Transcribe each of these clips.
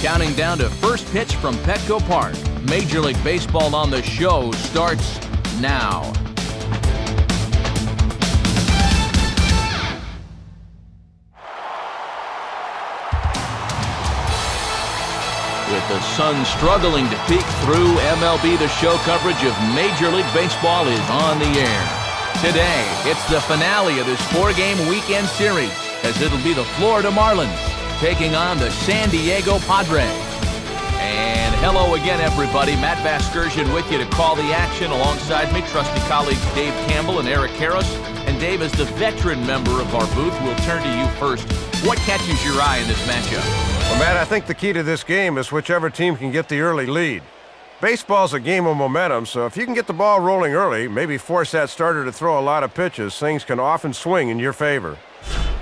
Counting down to first pitch from Petco Park. Major League Baseball on the show starts now. With the sun struggling to peek through, MLB The Show coverage of Major League Baseball is on the air. Today, it's the finale of this four-game weekend series, as it'll be the Florida Marlins taking on the San Diego Padres. And hello again, everybody. Matt Vasgersian with you to call the action. Alongside me, trusty colleagues Dave Campbell and Eric Harris. And Dave, as the veteran member of our booth, we'll turn to you first. What catches your eye in this matchup? Well, Matt, I think the key to this game is whichever team can get the early lead. Baseball's a game of momentum, so if you can get the ball rolling early, maybe force that starter to throw a lot of pitches, things can often swing in your favor.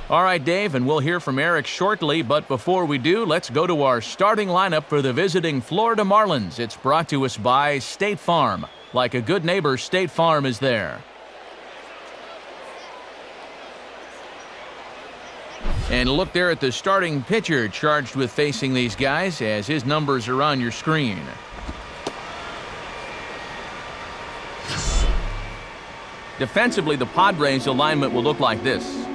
All right, Dave, and we'll hear from Eric shortly, but before we do, let's go to our starting lineup for the visiting Florida Marlins. It's brought to us by State Farm. Like a good neighbor, State Farm is there. And look there at the starting pitcher charged with facing these guys, as his numbers are on your screen. Defensively, the Padres' alignment will look like this.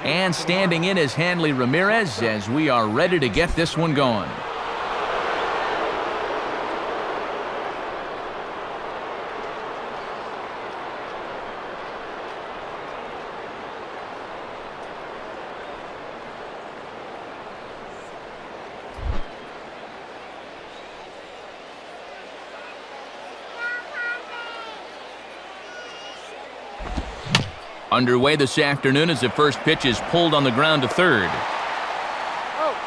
And standing in is Hanley Ramirez, as we are ready to get this one going. Underway this afternoon as the first pitch is pulled on the ground to third.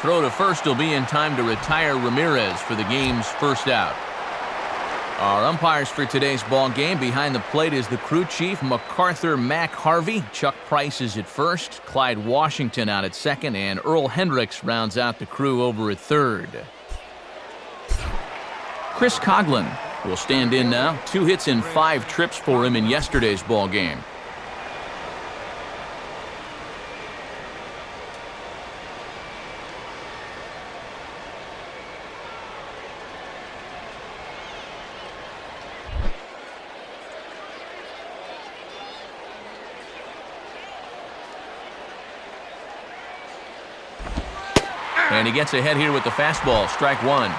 Throw to first will be in time to retire Ramirez for the game's first out. Our umpires for today's ball game, behind the plate is the crew chief, MacArthur Mac Harvey. Chuck Price is at first, Clyde Washington out at second, and Earl Hendricks rounds out the crew over at third. Chris Coughlin will stand in now. 2 hits and 5 trips for him in yesterday's ball game. And he gets ahead here with the fastball, strike one.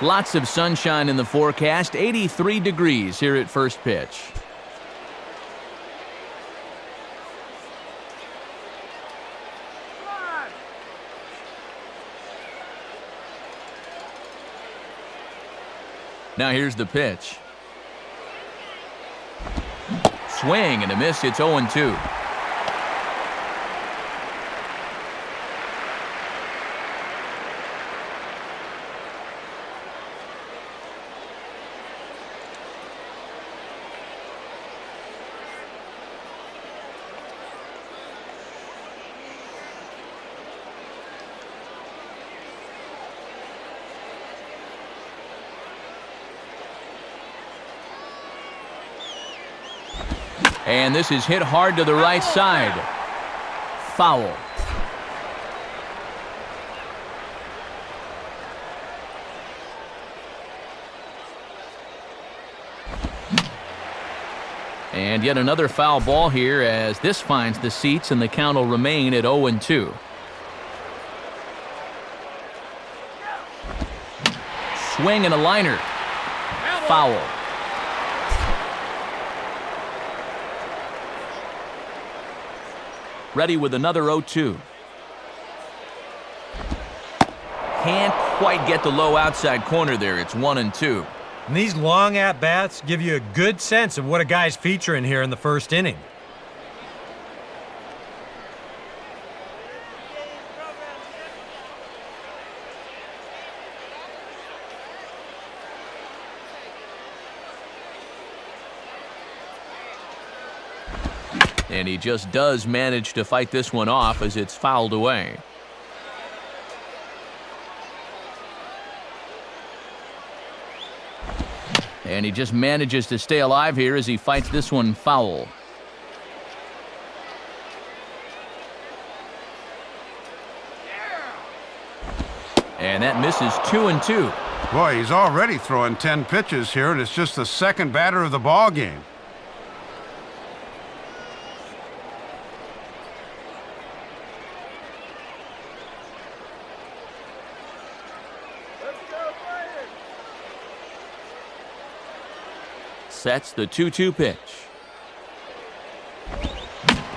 Lots of sunshine in the forecast, 83 degrees here at first pitch. Now here's the pitch. Swing and a miss, it's 0-2. And this is hit hard to the right side. Foul. And yet another foul ball here as this finds the seats, and the count will remain at 0-2. Swing and a liner. Foul. Ready with another 0-2. Can't quite get the low outside corner there. It's 1-2. And these long at-bats give you a good sense of what a guy's featuring here in the first inning. And he just does manage to fight this one off as it's fouled away. And he just manages to stay alive here as he fights this one foul. And that misses 2-2. Boy, he's already throwing 10 pitches here, and it's just the second batter of the ball game. Sets the 2-2 pitch.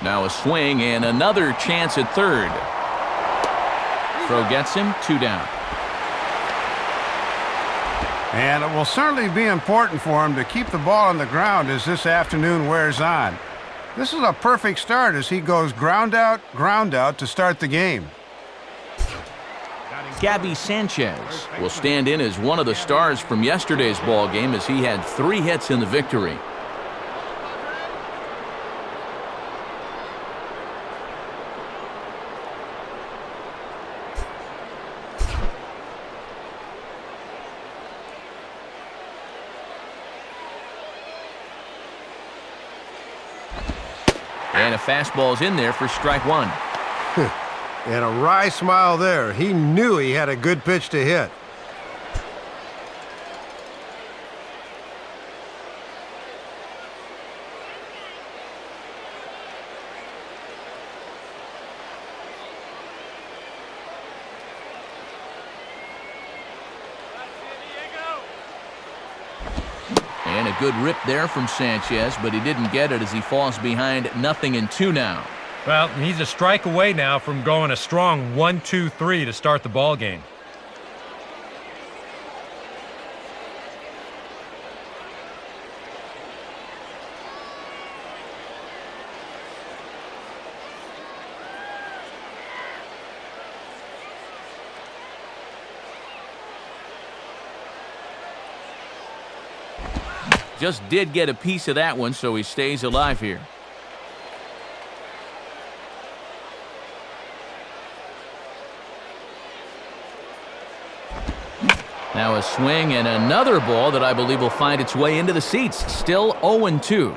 Now a swing and another chance at third. Throw gets him, 2 down. And it will certainly be important for him to keep the ball on the ground as this afternoon wears on. This is a perfect start as he goes ground out to start the game. Gabby Sanchez will stand in as one of the stars from yesterday's ball game as he had 3 hits in the victory. And a fastball's in there for strike 1. And a wry smile there. He knew he had a good pitch to hit. And a good rip there from Sanchez, but he didn't get it as he falls behind 0-2 now. Well, he's a strike away now from going a strong 1-2-3 to start the ball game. Just did get a piece of that one, so he stays alive here. Now a swing and another ball that I believe will find its way into the seats. Still 0-2.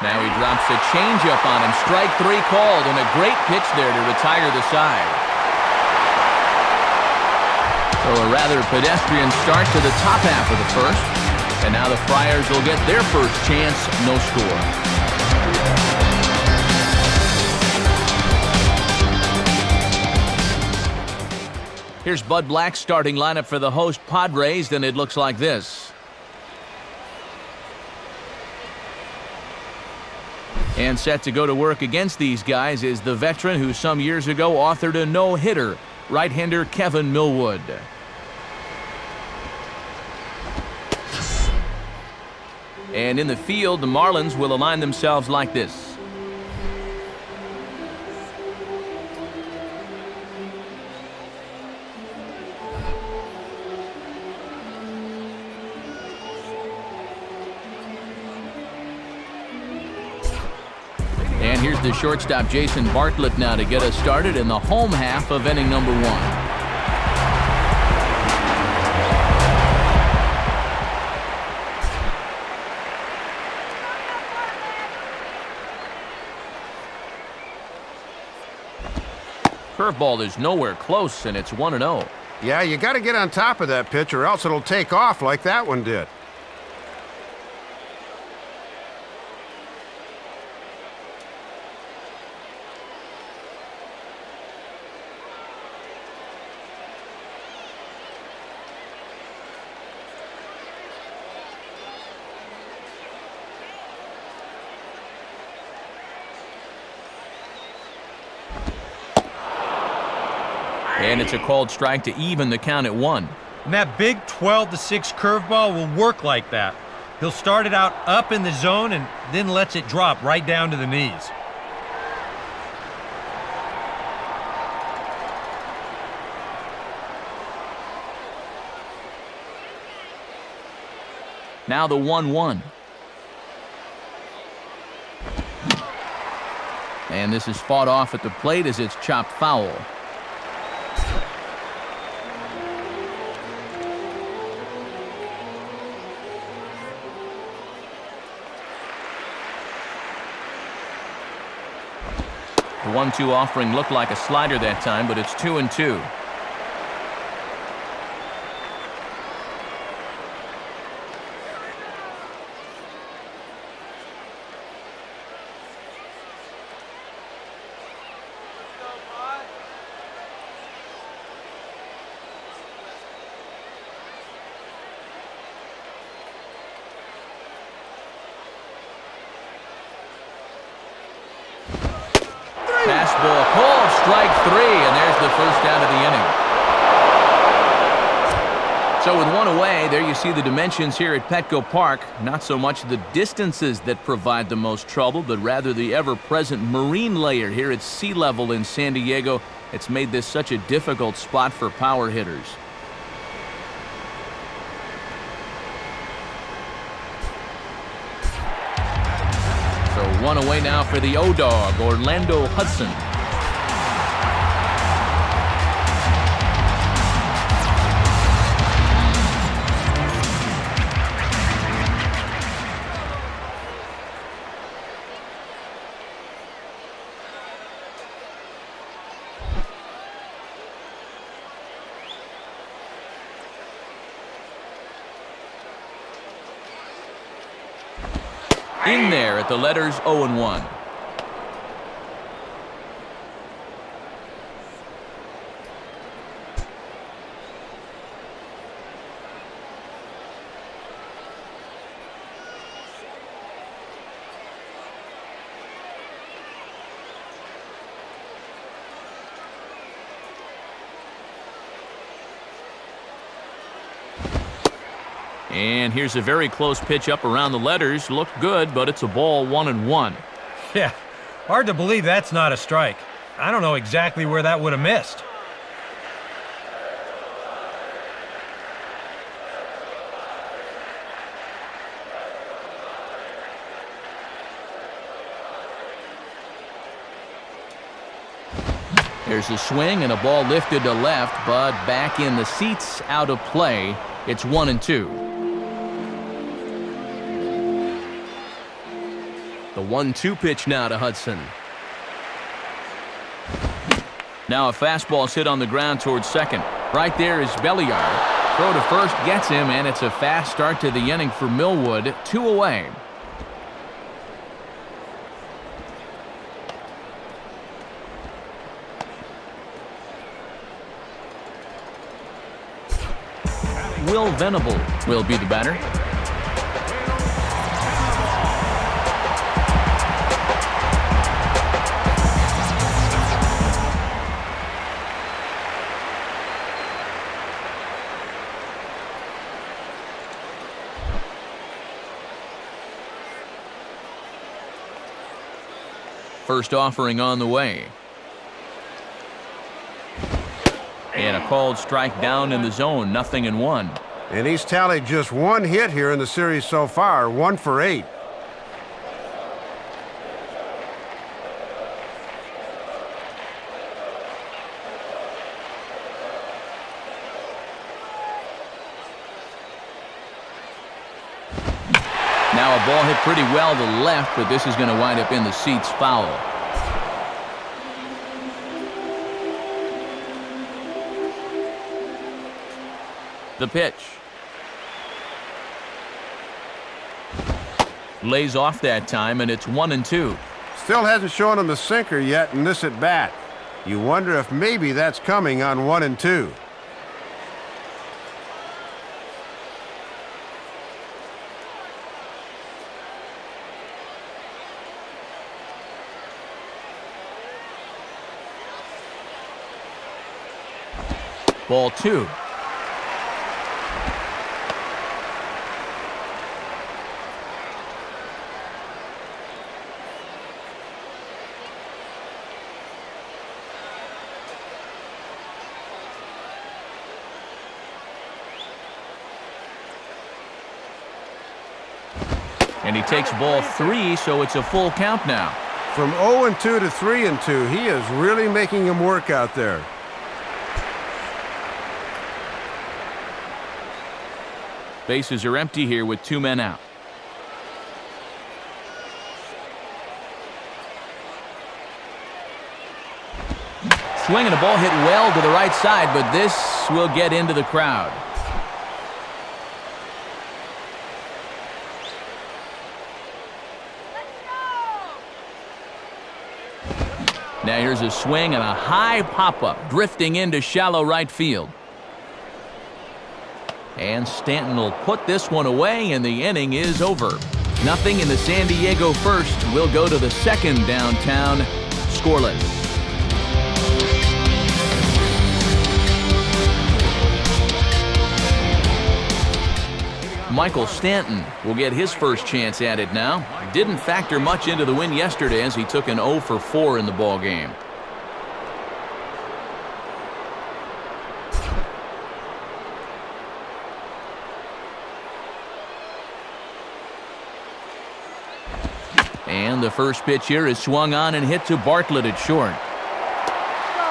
Now he drops a changeup on him. Strike 3 called, and a great pitch there to retire the side. So a rather pedestrian start to the top half of the first. And now the Friars will get their first chance. No score. Here's Bud Black's starting lineup for the host Padres, and it looks like this. And set to go to work against these guys is the veteran who some years ago authored a no-hitter, right-hander Kevin Millwood. And in the field, the Marlins will align themselves like this. And here's the shortstop, Jason Bartlett, now to get us started in the home half of inning number 1. Curveball is nowhere close, and it's 1-0. Yeah, you got to get on top of that pitch or else it'll take off like that one did. And it's a called strike to even the count at 1. And that big 12-6 curveball will work like that. He'll start it out up in the zone and then lets it drop right down to the knees. Now the 1-1. And this is fought off at the plate as it's chopped foul. The 1-2 offering looked like a slider that time, but it's 2-2. Fastball called, strike 3, and there's the first out of the inning. So with one away, there you see the dimensions here at Petco Park. Not so much the distances that provide the most trouble, but rather the ever-present marine layer here at sea level in San Diego. It's made this such a difficult spot for power hitters. So one away now for the O-Dog, Orlando Hudson. In there at the letters 0-1. And here's a very close pitch up around the letters. Looked good, but it's a ball, 1-1. Yeah, hard to believe that's not a strike. I don't know exactly where that would have missed. There's a swing and a ball lifted to left, but back in the seats, out of play. It's 1-2. The 1-2 pitch now to Hudson. Now a fastball hit on the ground towards second. Right there is Belliard. Throw to first gets him, and it's a fast start to the inning for Millwood. 2 away. Will Venable will be the batter. First offering on the way. And a called strike down in the zone, 0-1. And he's tallied just one hit here in the series so far, 1 for 8. Now a ball hit pretty well to the left, but this is going to wind up in the seats foul. The pitch. Lays off that time, and it's 1-2. Still hasn't shown him the sinker yet in this at bat. You wonder if maybe that's coming on 1-2. Ball 2. And he takes ball 3, so it's a full count now. From 0-2 to 3-2, he is really making him work out there. Bases are empty here with 2 men out. swing and a ball hit well to the right side, but this will get into the crowd. Now here's a swing and a high pop-up, drifting into shallow right field. And Stanton will put this one away, and the inning is over. Nothing in the San Diego first. Will go to the second downtown, scoreless. Michael Stanton will get his first chance at it now. Didn't factor much into the win yesterday as he took an 0 for 4 in the ballgame. And the first pitch here is swung on and hit to Bartlett at short.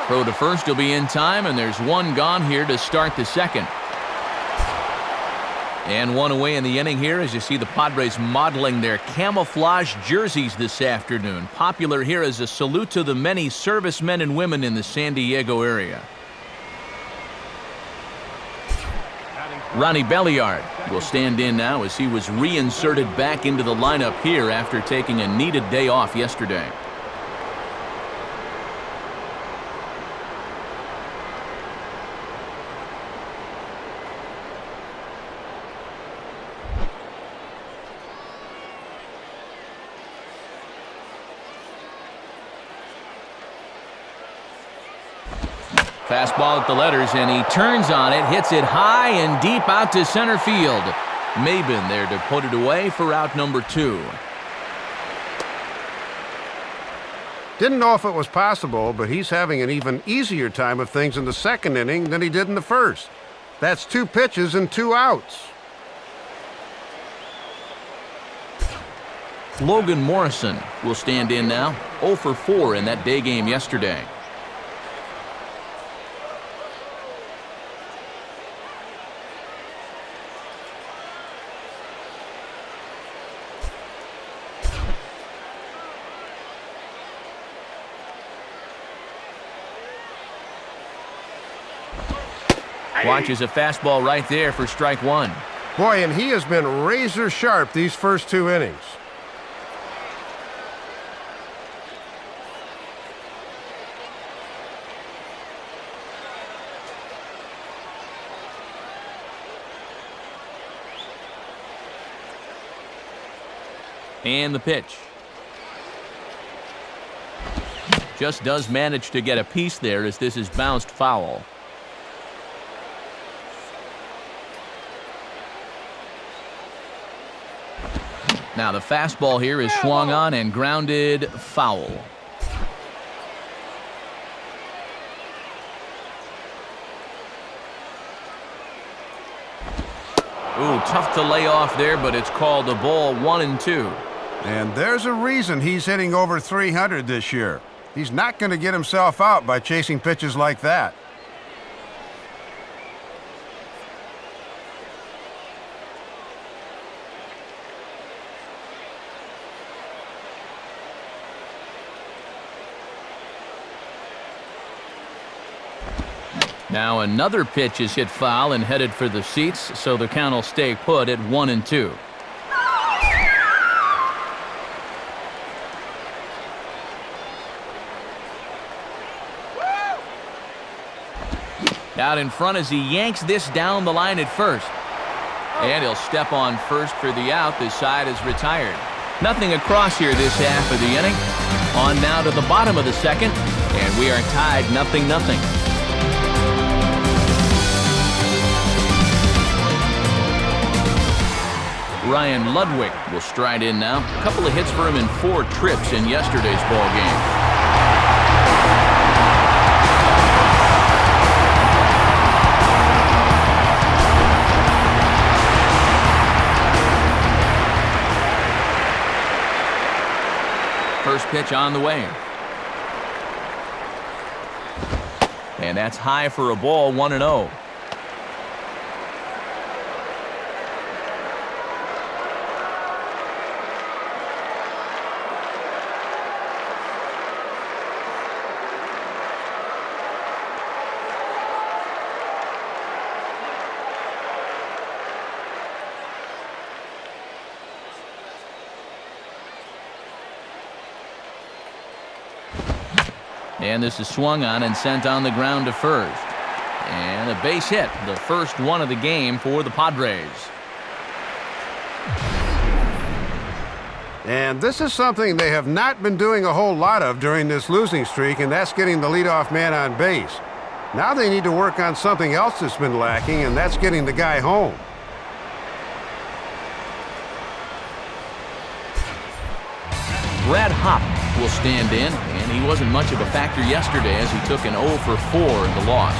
Throw to first will be in time, and there's one gone here to start the second. And one away in the inning here as you see the Padres modeling their camouflage jerseys this afternoon. Popular here as a salute to the many servicemen and women in the San Diego area. Ronnie Belliard will stand in now as he was reinserted back into the lineup here after taking a needed day off yesterday. Fastball at the letters, and he turns on it, hits it high and deep out to center field. Maben there to put it away for out number 2. Didn't know if it was possible, but he's having an even easier time of things in the second inning than he did in the first. That's 2 pitches and 2 outs. Logan Morrison will stand in now, 0 for 4 in that day game yesterday. Watches a fastball right there for strike 1. Boy, and he has been razor sharp these first 2 innings. And the pitch. Just does manage to get a piece there as this is bounced foul. Now the fastball here is swung on and grounded foul. Ooh, tough to lay off there, but it's called a ball, 1-2. And there's a reason he's hitting over 300 this year. He's not going to get himself out by chasing pitches like that. Now another pitch is hit foul and headed for the seats, so the count will stay put at 1-2. Out in front as he yanks this down the line at first. And he'll step on first for the out. This side is retired. Nothing across here this half of the inning. On now to the bottom of the second, and we are tied 0-0. Ryan Ludwig will stride in now. A couple of hits for him in 4 trips in yesterday's ball game. First pitch on the way. And that's high for a ball, 1-0. And this is swung on and sent on the ground to first. And a base hit, the first one of the game for the Padres. And this is something they have not been doing a whole lot of during this losing streak, and that's getting the leadoff man on base. Now they need to work on something else that's been lacking, and that's getting the guy home. Brad Hopp will stand in, and he wasn't much of a factor yesterday as he took an 0 for 4 in the loss.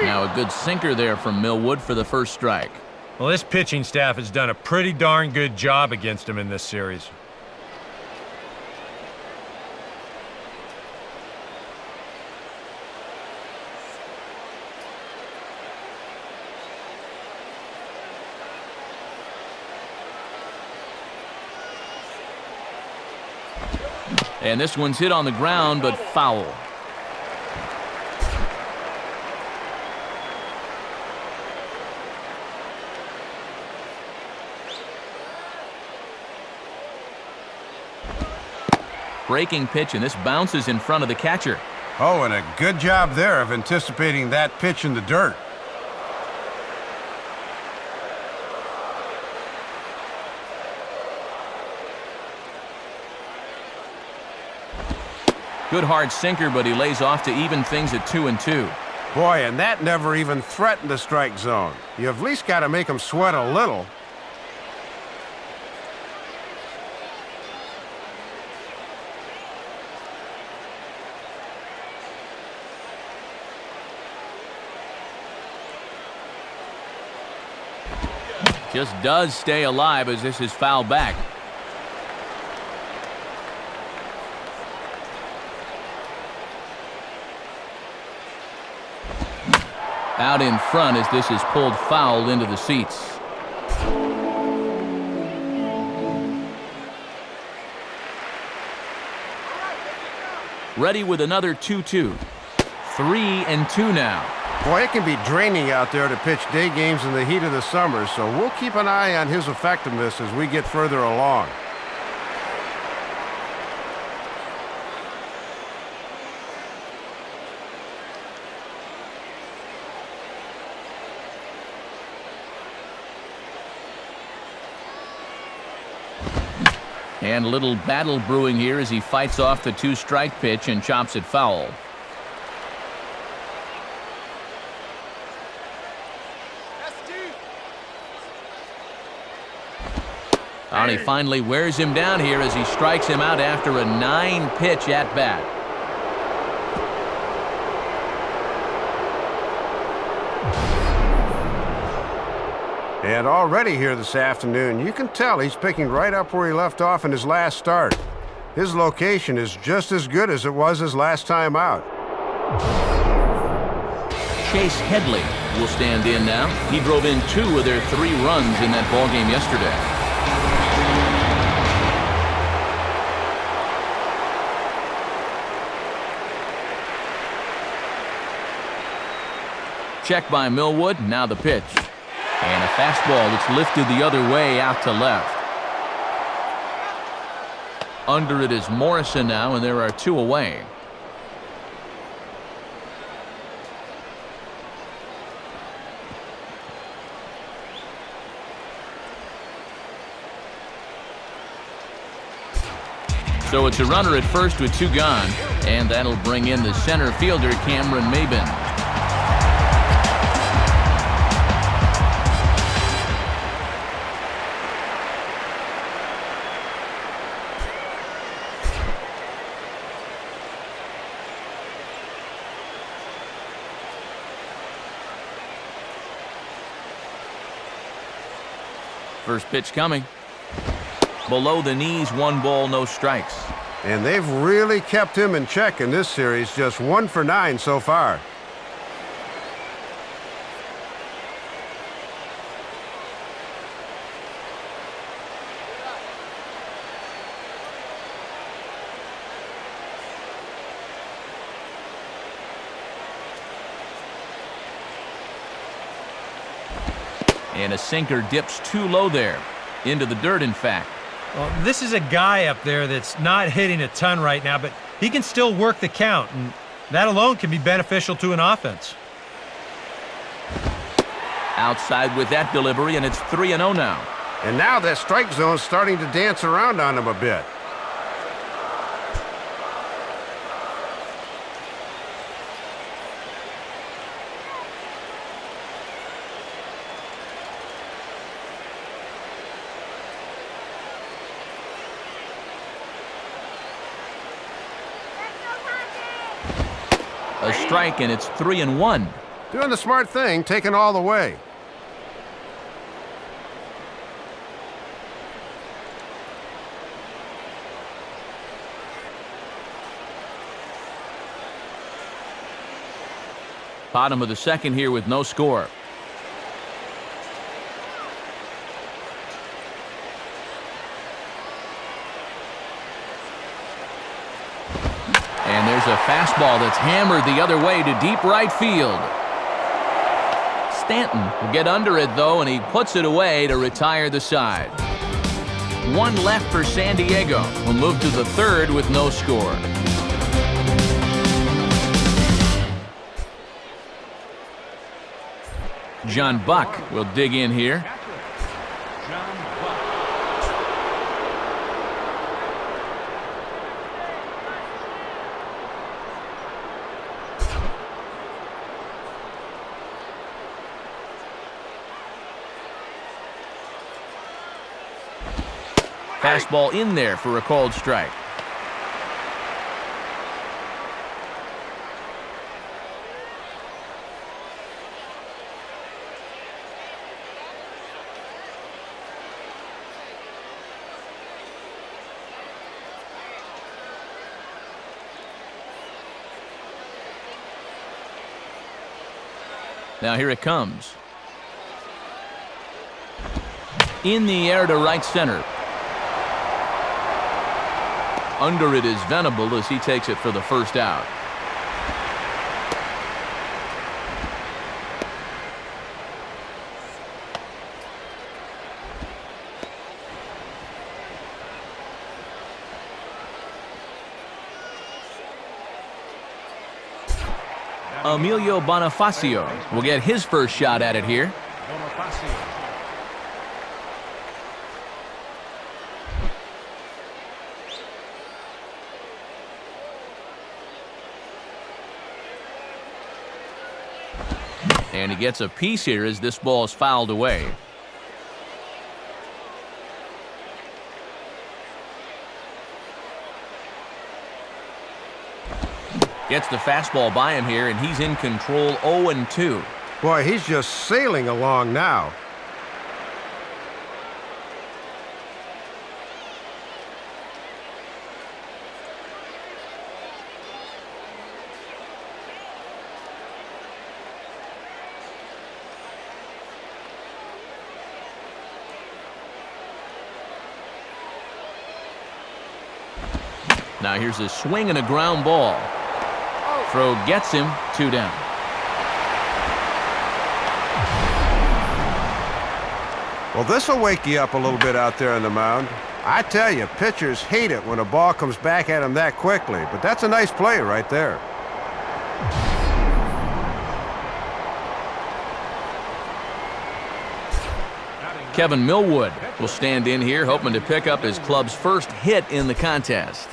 Now a good sinker there from Millwood for the first strike. Well, this pitching staff has done a pretty darn good job against him in this series. And this one's hit on the ground, but foul. Breaking pitch, and this bounces in front of the catcher. Oh, and a good job there of anticipating that pitch in the dirt. Good hard sinker, but he lays off to even things at 2-2. Boy, and that never even threatened the strike zone. You've at least got to make him sweat a little. Just does stay alive as this is fouled back. Out in front as this is pulled foul into the seats. Ready with another 2-2. 3-2 now. Boy, it can be draining out there to pitch day games in the heat of the summer, so we'll keep an eye on his effectiveness as we get further along. And a little battle brewing here as he fights off the 2-strike pitch and chops it foul. And he finally wears him down here as he strikes him out after a 9-pitch at-bat. And already here this afternoon, you can tell he's picking right up where he left off in his last start. His location is just as good as it was his last time out. Chase Headley will stand in now. He drove in 2 of their 3 runs in that ballgame yesterday. Check by Millwood, now the pitch. And a fastball that's lifted the other way out to left. Under it is Morrison now, and there are 2 away. So it's a runner at first with 2 gone, and that'll bring in the center fielder, Cameron Maben. First pitch coming. Below the knees, 1 ball, no strikes. And they've really kept him in check in this series, just 1 for 9 so far. And a sinker dips too low there. Into the dirt, in fact. Well, this is a guy up there that's not hitting a ton right now, but he can still work the count, and that alone can be beneficial to an offense. Outside with that delivery, and it's 3-0 now. And now that strike zone's starting to dance around on him a bit. A strike, and it's 3-1. Doing the smart thing, taking all the way. Bottom of the second here with no score. And there's a fastball that's hammered the other way to deep right field. Stanton will get under it, though, and he puts it away to retire the side. One left for San Diego. We'll move to the third with no score. John Buck will dig in here. Fastball in there for a called strike. Now here it comes. In the air to right center. Under it is Venable as he takes it for the first out. Emilio Bonifacio will get his first shot at it here. And he gets a piece here as this ball is fouled away. Gets the fastball by him here, and he's in control 0-2. Boy, he's just sailing along now. Now here's a swing and a ground ball. Throw gets him, 2 down. Well, this will wake you up a little bit out there on the mound. I tell you, pitchers hate it when a ball comes back at them that quickly, but that's a nice play right there. Kevin Millwood will stand in here, hoping to pick up his club's first hit in the contest.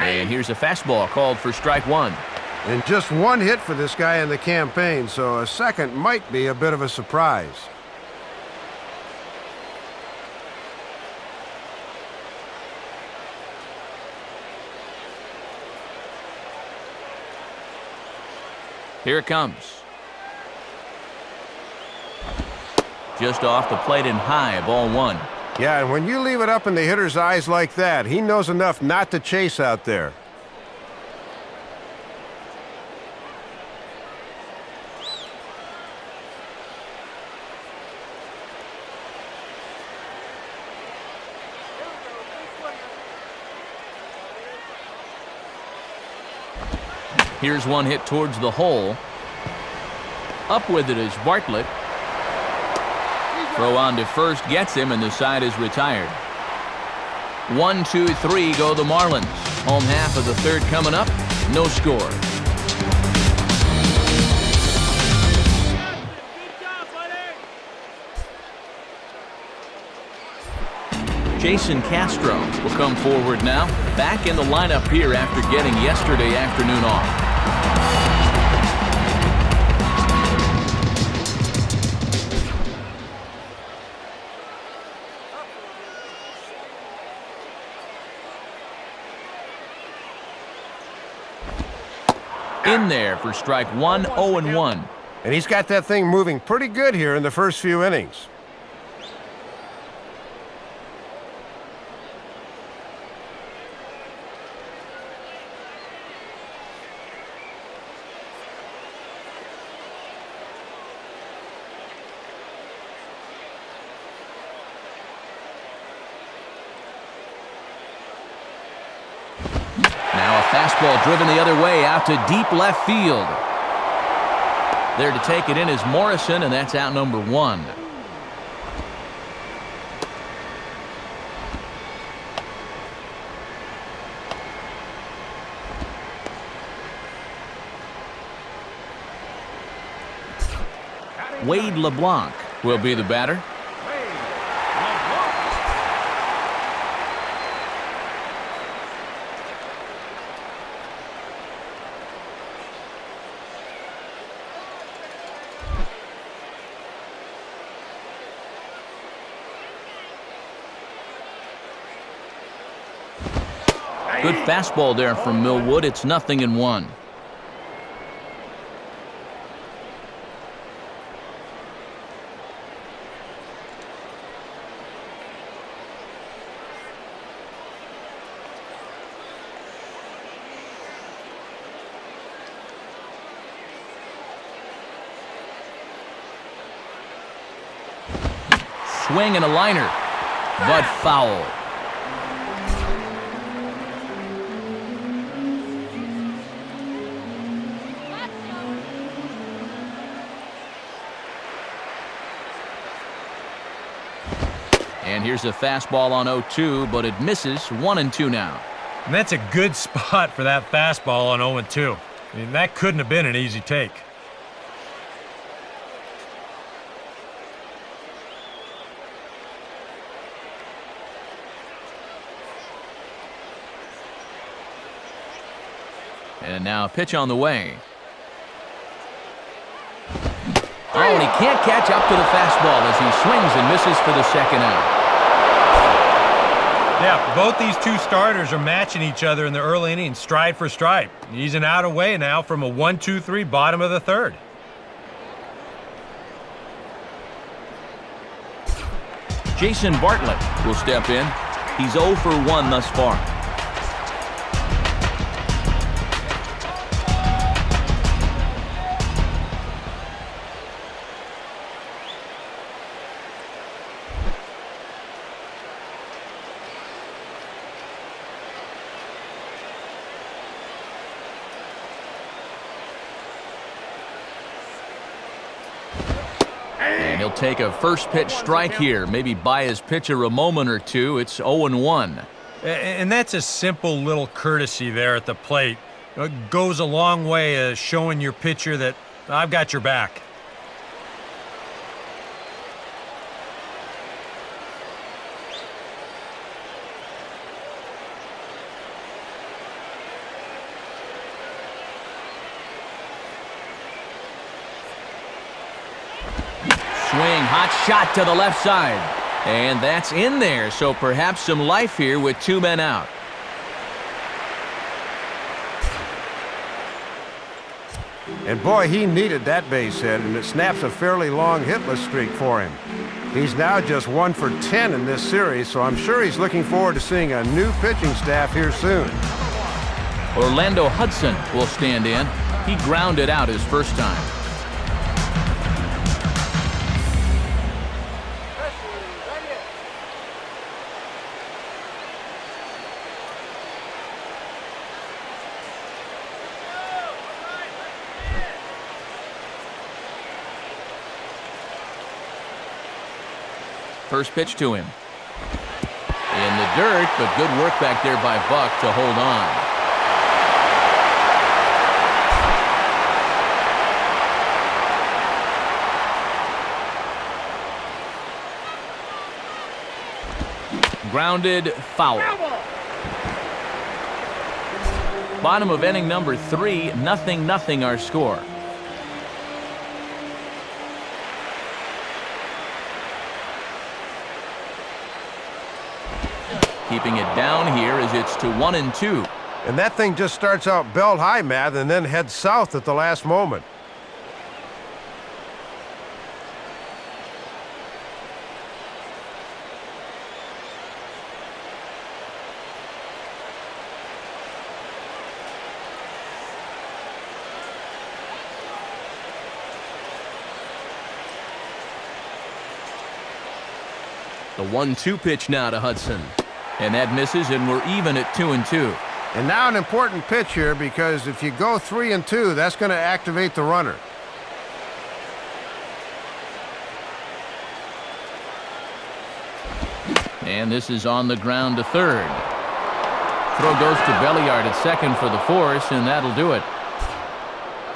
And here's a fastball called for strike 1. And just one hit for this guy in the campaign, so a second might be a bit of a surprise. Here it comes. Just off the plate and high, ball 1. Yeah, and when you leave it up in the hitter's eyes like that, he knows enough not to chase out there. Here's one hit towards the hole. Up with it is Bartlett. Throw on to first gets him, and the side is retired. 1, 2, 3 go the Marlins. Home half of the third coming up. No score. Jason Castro will come forward now. Back in the lineup here after getting yesterday afternoon off. In there for strike 1, 0-1. And he's got that thing moving pretty good here in the first few innings. Now a fastball driven the other way out to deep left field. There to take it in is Morrison, and that's out number 1. Wade LeBlanc will be the batter. Good fastball there from Millwood. It's 0-1. Swing and a liner, but foul. And here's a fastball on 0-2, but it misses. 1-2 now. And that's a good spot for that fastball on 0-2. I mean, that couldn't have been an easy take. And now a pitch on the way. Oh, and he can't catch up to the fastball as he swings and misses for the second out. Yeah, both these two starters are matching each other in the early innings, stride for stride. He's an out away now from a 1-2-3 bottom of the third. Jason Bartlett will step in. He's 0 for 1 thus far. And he'll take a first pitch strike here, maybe buy his pitcher a moment or two. It's 0-1. And that's a simple little courtesy there at the plate. It goes a long way showing your pitcher that I've got your back. Swing, hot shot to the left side. And that's in there, so perhaps some life here with 2 men out. And boy, he needed that base hit, and it snaps a fairly long hitless streak for him. He's now just 1 for 10 in this series, so I'm sure he's looking forward to seeing a new pitching staff here soon. Orlando Hudson will stand in. He grounded out his first time. First pitch to him. In the dirt, but good work back there by Buck to hold on. Grounded foul. Bottom of inning number 3, 0-0 our score. Keeping it down here as it's to 1-2. And that thing just starts out belt high, Matt, and then heads south at the last moment. The 1-2 pitch now to Hudson. And that misses, and we're even at 2-2. And now an important pitch here, because if you go 3-2, that's going to activate the runner. And this is on the ground to third. Throw goes to Belliard at second for the force, and that'll do it.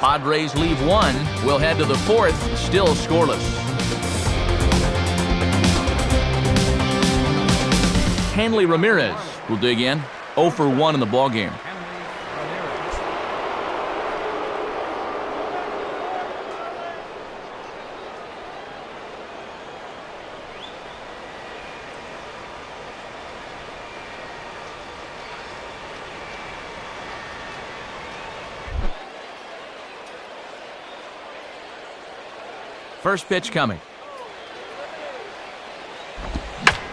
Padres leave 1. We'll head to the 4th, still scoreless. Hanley Ramirez will dig in. 0 for 1 in the ballgame. First pitch coming.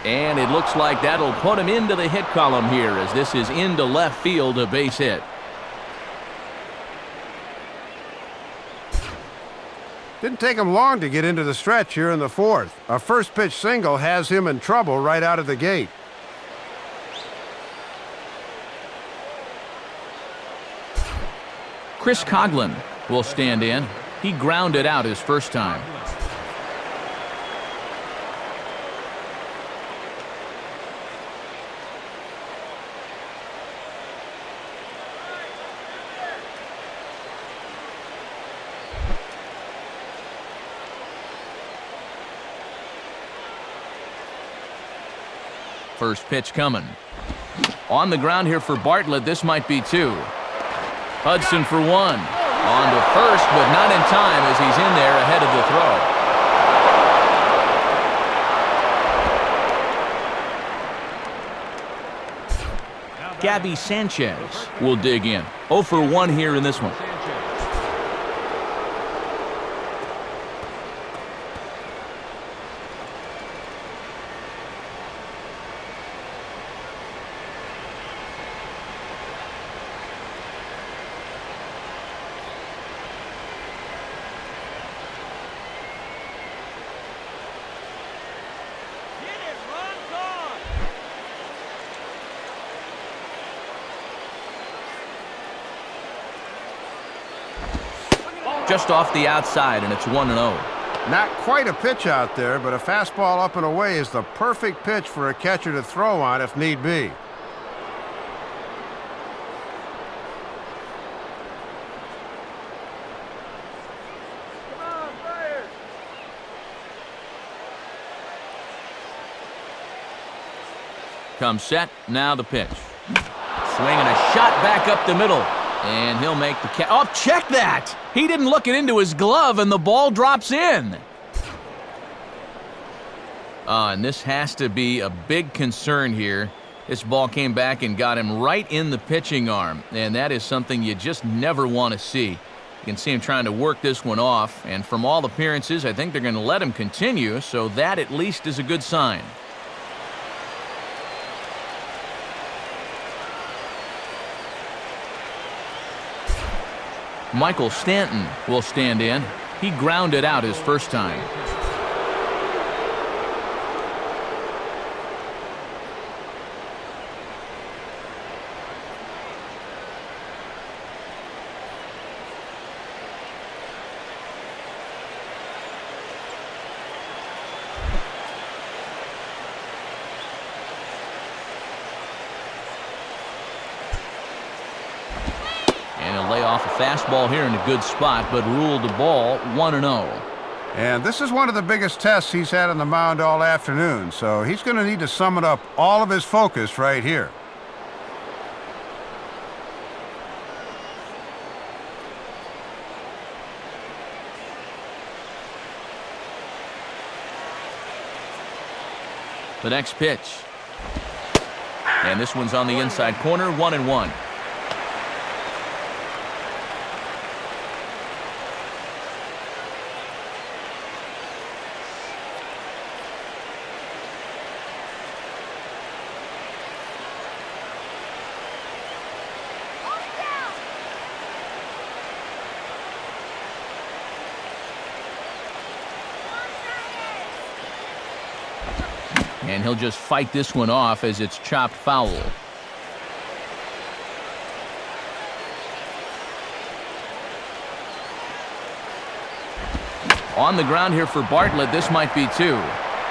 And it looks like that'll put him into the hit column here as this is into left field, a base hit. Didn't take him long to get into the stretch here in the 4th. A first pitch single has him in trouble right out of the gate. Chris Coughlin will stand in. He grounded out his first time. First pitch coming. On the ground here for Bartlett. This might be 2. Hudson for 1. On to first, but not in time as he's in there ahead of the throw. Gabby Sanchez will dig in. 0 for 1 here in this one. Just off the outside, and it's 1-0. Not quite a pitch out there, but a fastball up and away is the perfect pitch for a catcher to throw on if need be. Comes set, now the pitch. Swinging a shot back up the middle. And he'll make the catch. Oh, check that! He didn't look it into his glove, and the ball drops in. And this has to be a big concern here. This ball came back and got him right in the pitching arm, and that is something you just never want to see. You can see him trying to work this one off, and from all appearances, I think they're going to let him continue, so that at least is a good sign. Michael Stanton will stand in. He grounded out his first time. fastball here in a good spot, but ruled the ball 1-0. And this is one of the biggest tests he's had on the mound all afternoon, so he's going to need to summon up all of his focus right here. The next pitch. And this one's on the inside corner, 1-1. And he'll just fight this one off as it's chopped foul. On the ground here for Bartlett. This might be two.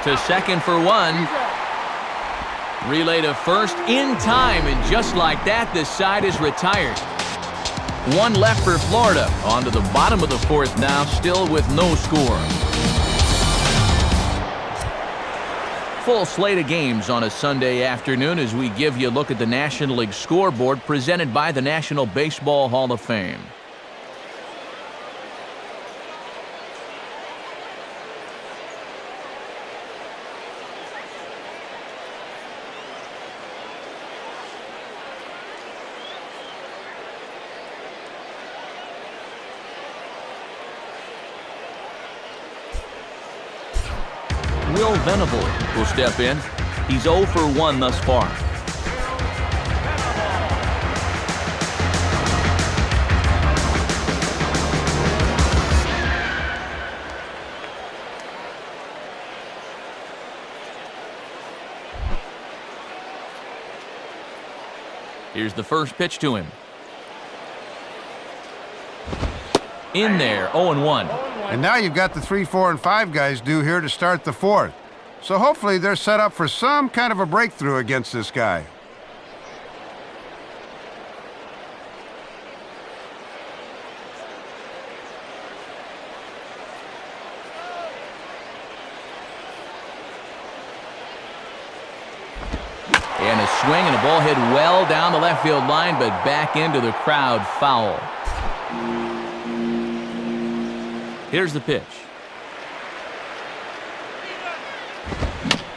To second for one. Relay to first in time, and just like that, this side is retired. One left for Florida. On to the bottom of the fourth now, still with no score. Full slate of games on a Sunday afternoon as we give you a look at the National League scoreboard presented by the National Baseball Hall of Fame. Will Venable will step in. He's 0 for 1 thus far. Here's the first pitch to him. In there, 0-1. And now you've got the 3, 4, and 5 guys due here to start the fourth. So hopefully they're set up for some kind of a breakthrough against this guy. And a swing and a ball hit well down the left field line, but back into the crowd, foul. Here's the pitch.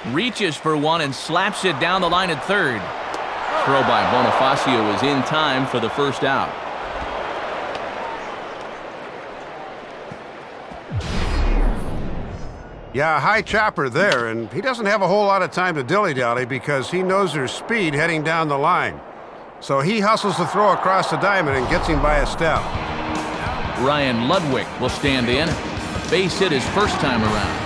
Reaches for one and slaps it down the line at third. Throw by Bonifacio is in time for the first out. Yeah, a high chopper there, and he doesn't have a whole lot of time to dilly-dally because he knows there's speed heading down the line. So he hustles the throw across the diamond and gets him by a step. Ryan Ludwig will stand in. Base hit his first time around.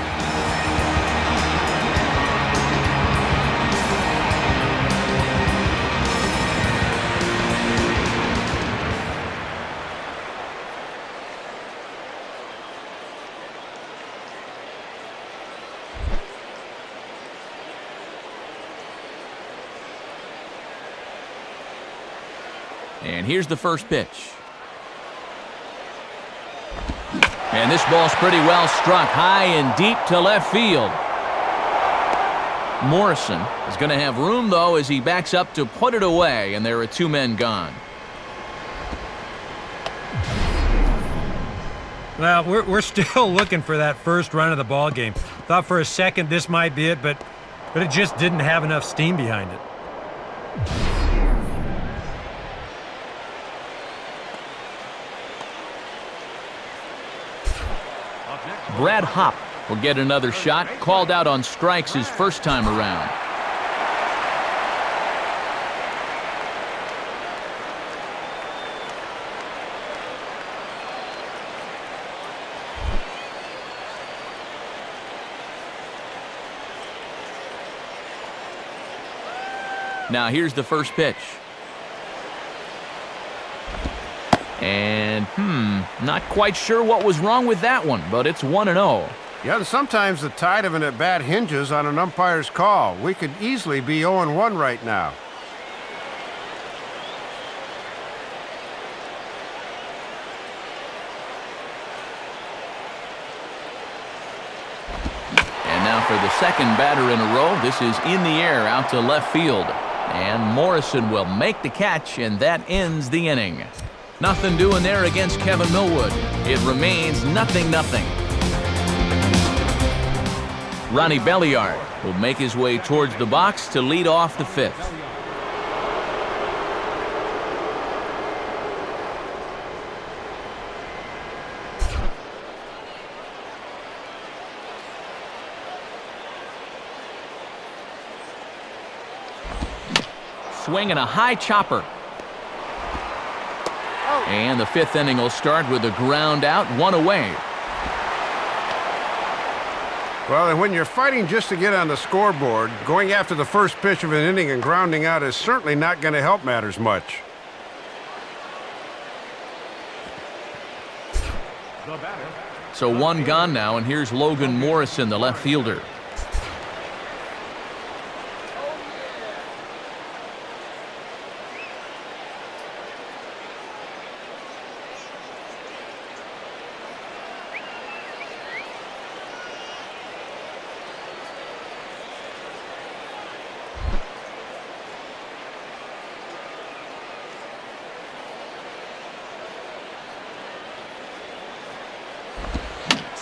And here's the first pitch. And this ball's pretty well struck high and deep to left field. Morrison is going to have room, though, as he backs up to put it away, and there are 2 men gone. Well, we're still looking for that first run of the ball game. Thought for a second this might be it, but it just didn't have enough steam behind it. Brad Hopp will get another shot, called out on strikes his first time around. Now here's the first pitch. And, not quite sure what was wrong with that one, but it's 1-0. Yeah, sometimes the tide of an at-bat hinges on an umpire's call. We could easily be 0-1 right now. for the second batter in a row. This is in the air out to left field. And Morrison will make the catch, and that ends the inning. Nothing doing there against Kevin Millwood. It remains 0-0. Ronnie Belliard will make his way towards the box to lead off the fifth. Swinging a high chopper. And the fifth inning will start with a ground out, one away. Well, and when you're fighting just to get on the scoreboard, going after the first pitch of an inning and grounding out is certainly not going to help matters much. So one gone now, and here's Logan Morrison, the left fielder.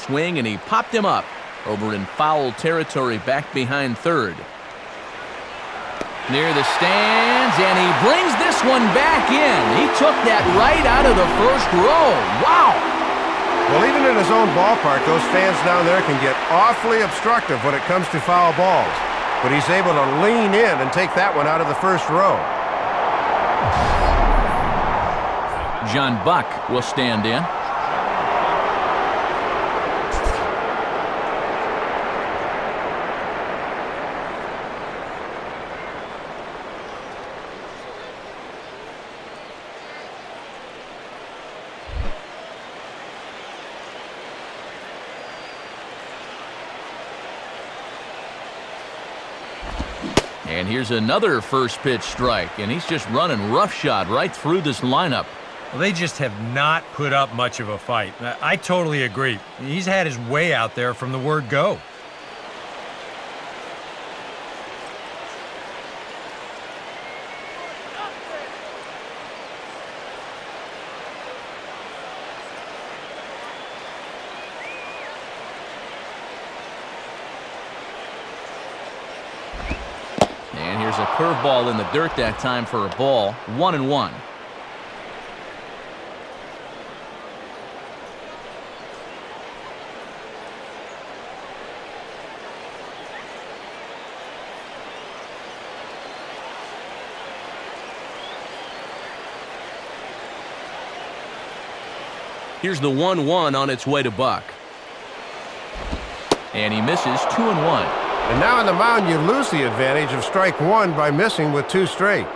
Swing, and he popped him up over in foul territory back behind third. Near the stands, and he brings this one back in. He took that right out of the first row. Wow! Well, even in his own ballpark, those fans down there can get awfully obstructive when it comes to foul balls. But he's able to lean in and take that one out of the first row. John Buck will stand in. And here's another first pitch strike, and he's just running roughshod right through this lineup. Well, they just have not put up much of a fight. I totally agree. He's had his way out there from the word go. And here's a curveball in the dirt that time for a ball. 1-1. Here's the 1-1 on its way to Buck. And he misses. 2-1. And now on the mound, you lose the advantage of strike one by missing with two straight.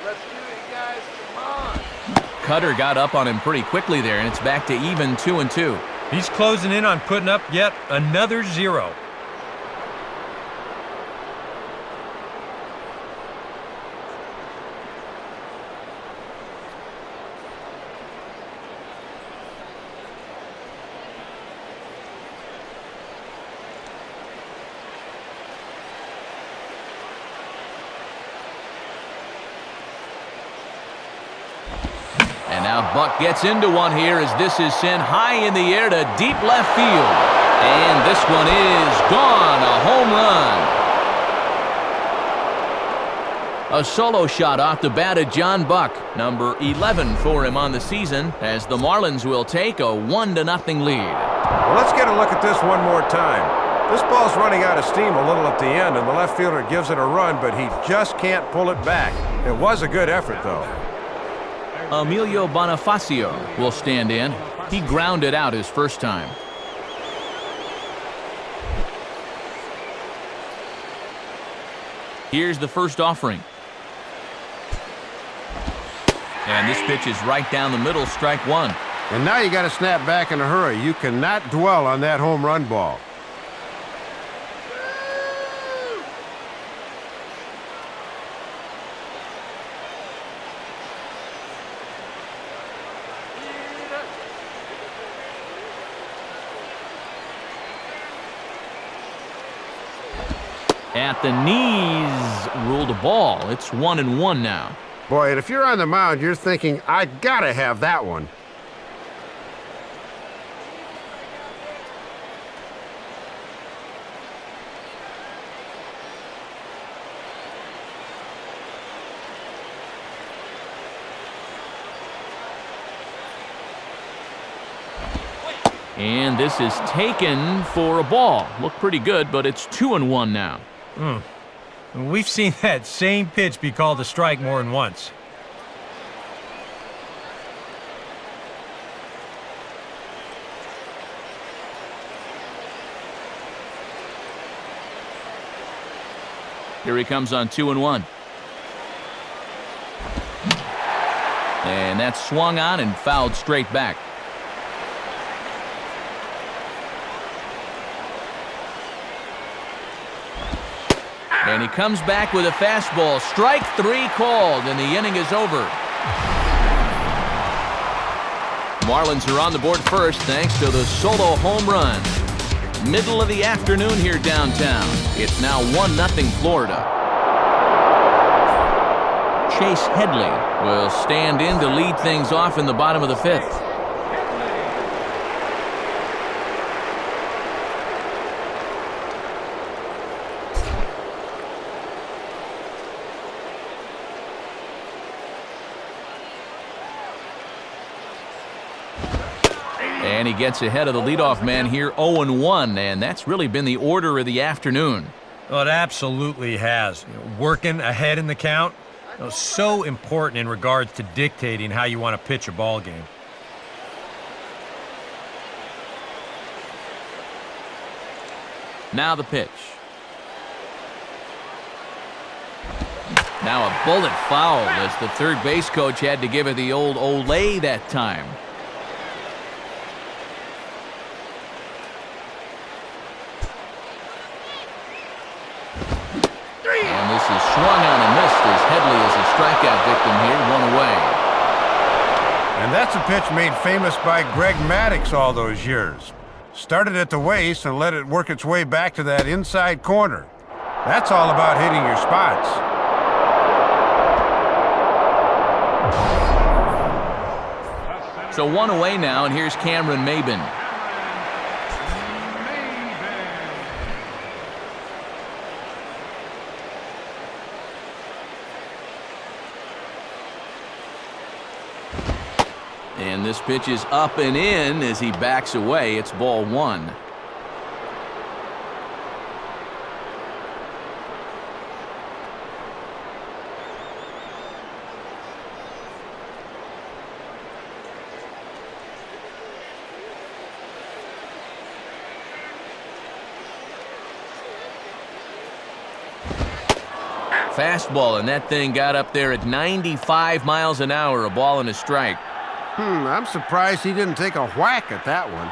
Let's do it, guys. Come on. Cutter got up on him pretty quickly there, and it's back to even 2-2. He's closing in on putting up yet another zero. And now Buck gets into one here as this is sent high in the air to deep left field. And this one is gone, a home run. A solo shot off the bat of John Buck, number 11 for him on the season, as the Marlins will take a 1-0 lead. Well, let's get a look at this one more time. This ball's running out of steam a little at the end, and the left fielder gives it a run, but he just can't pull it back. It was a good effort, though. Emilio Bonifacio will stand in. He grounded out his first time. Here's the first offering. And this pitch is right down the middle, strike one. And now you got to snap back in a hurry. You cannot dwell on that home run ball. At the knees, ruled a ball. It's 1-1 now. Boy, and if you're on the mound, you're thinking, I gotta have that one. And this is taken for a ball. Looked pretty good, but it's 2-1 now. We've seen that same pitch be called a strike more than once. Here he comes on 2-1. And that's swung on and fouled straight back. And he comes back with a fastball. Strike 3 called, and the inning is over. Marlins are on the board first thanks to the solo home run. Middle of the afternoon here downtown. It's now 1-0 Florida. Chase Headley will stand in to lead things off in the bottom of the 5th. And he gets ahead of the leadoff man here, 0-1, and that's really been the order of the afternoon. Well, it absolutely has. Working ahead in the count, so important in regards to dictating how you want to pitch a ball game. Now the pitch. Now a bullet foul as the third base coach had to give it the old Olay that time. And this is swung on and missed as Headley is a strikeout victim here, 1 away. And that's a pitch made famous by Greg Maddux all those years. Started at the waist and let it work its way back to that inside corner. That's all about hitting your spots. So 1 away now, and here's Cameron Maybin. And this pitch is up and in as he backs away. It's ball 1. Fastball, and that thing got up there at 95 miles an hour, a ball and a strike. I'm surprised he didn't take a whack at that one.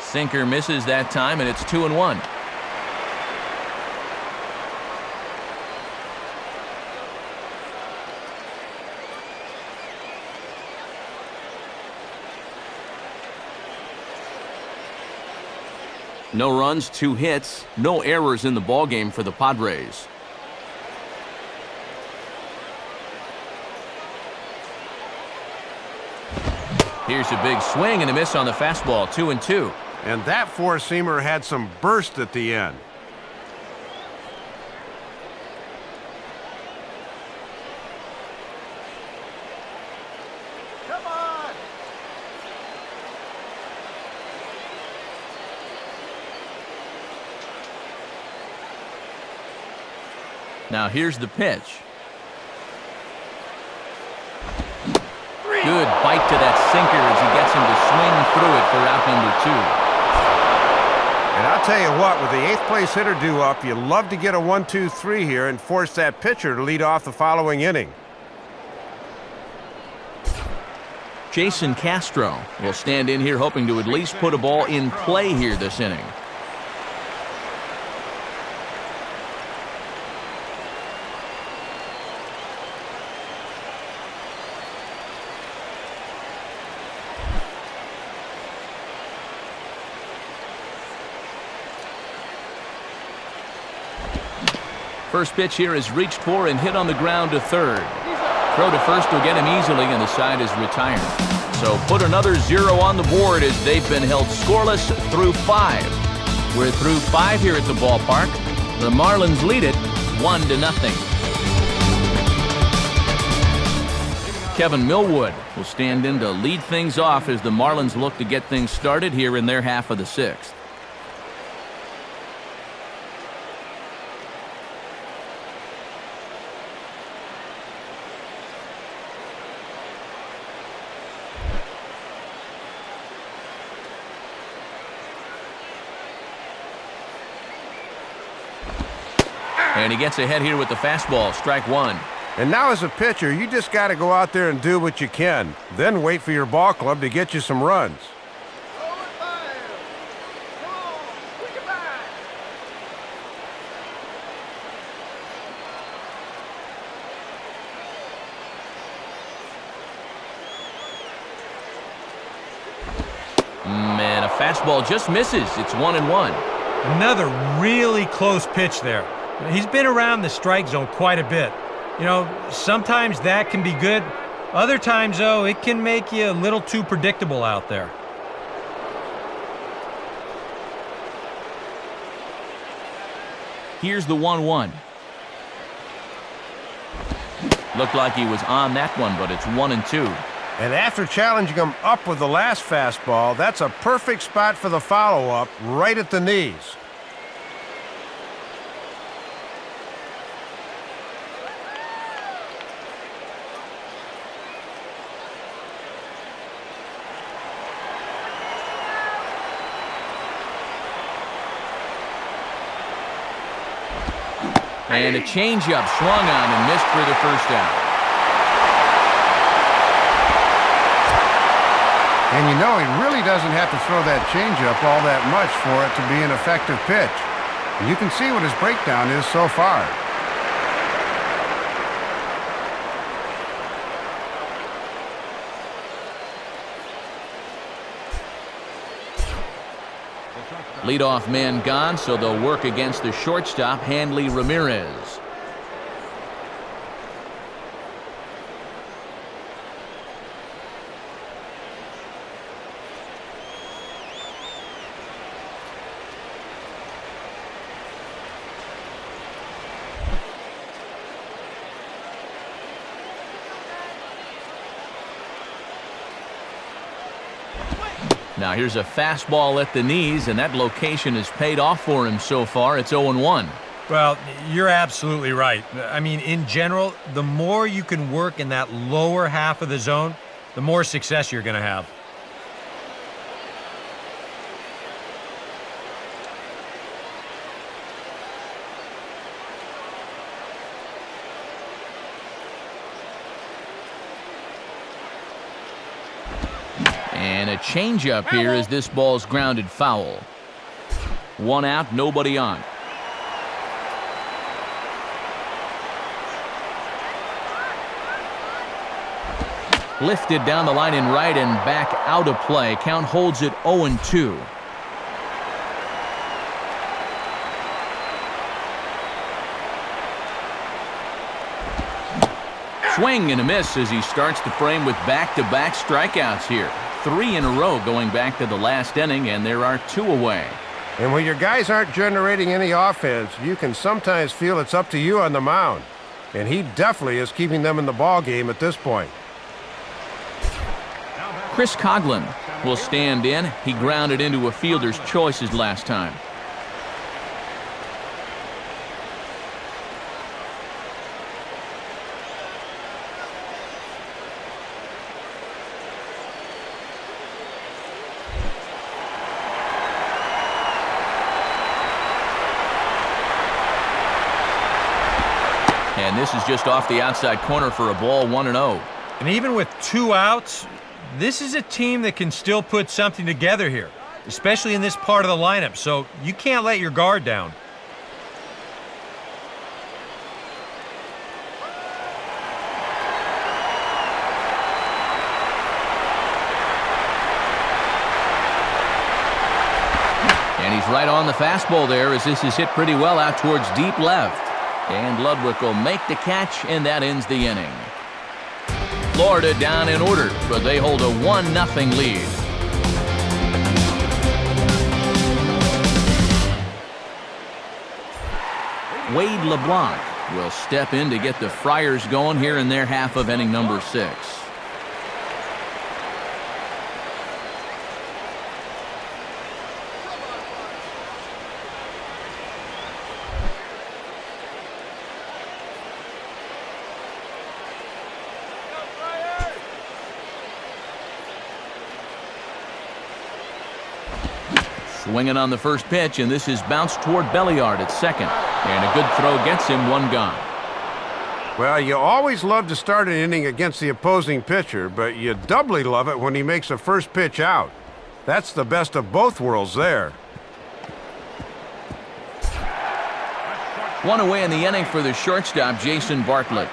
Sinker misses that time, and it's 2-1. No runs, 2 hits, no errors in the ballgame for the Padres. Here's a big swing and a miss on the fastball, 2-2. And that four-seamer had some burst at the end. Come on! Now here's the pitch. Good bite to that sinker as he gets him to swing through it for out number 2. And I'll tell you what, with the 8th place hitter due up, you love to get a 1-2-3 here and force that pitcher to lead off the following inning. Jason Castro will stand in here hoping to at least put a ball in play here this inning. First pitch here is reached for and hit on the ground to third. Throw to first will get him easily, and the side is retired. So put another 0 on the board as they've been held scoreless through 5. We're through 5 here at the ballpark. The Marlins lead it 1-0. Kevin Millwood will stand in to lead things off as the Marlins look to get things started here in their half of the 6th. And he gets ahead here with the fastball, strike 1. And now as a pitcher, you just got to go out there and do what you can. Then wait for your ball club to get you some runs. Man, a fastball just misses. It's 1-1. Another really close pitch there. He's been around the strike zone quite a bit. You know, sometimes that can be good. Other times, though, it can make you a little too predictable out there. Here's the 1-1. Looked like he was on that one, but it's 1-2. And after challenging him up with the last fastball, that's a perfect spot for the follow-up, right at the knees. And a changeup swung on and missed for the first out. And you know, he really doesn't have to throw that changeup all that much for it to be an effective pitch. You can see what his breakdown is so far. Leadoff man gone, so they'll work against the shortstop, Hanley Ramirez. Now here's a fastball at the knees, and that location has paid off for him so far. It's 0-1. Well, you're absolutely right. I mean, in general, the more you can work in that lower half of the zone, the more success you're going to have. And a changeup here as this ball's grounded foul. 1 out, nobody on. Lifted down the line in right and back out of play. Count holds it 0-2. Swing and a miss as he starts the frame with back-to-back strikeouts here. 3 in a row going back to the last inning, and there are 2 away. And when your guys aren't generating any offense, you can sometimes feel it's up to you on the mound. And he definitely is keeping them in the ball game at this point. Chris Coughlin will stand in. He grounded into a fielder's choice his last time. this is just off the outside corner for a ball, 1-0. And even with 2 outs, this is a team that can still put something together here, especially in this part of the lineup, so you can't let your guard down. And he's right on the fastball there as this is hit pretty well out towards deep left. And Ludwig will make the catch, and that ends the inning. Florida down in order, but they hold a 1-0 lead. Wade LeBlanc will step in to get the Friars going here in their half of inning number 6. Swinging on the first pitch, and this is bounced toward Belliard at second. And a good throw gets him, 1 gone. Well, you always love to start an inning against the opposing pitcher, but you doubly love it when he makes a first pitch out. That's the best of both worlds there. 1 away in the inning for the shortstop, Jason Bartlett.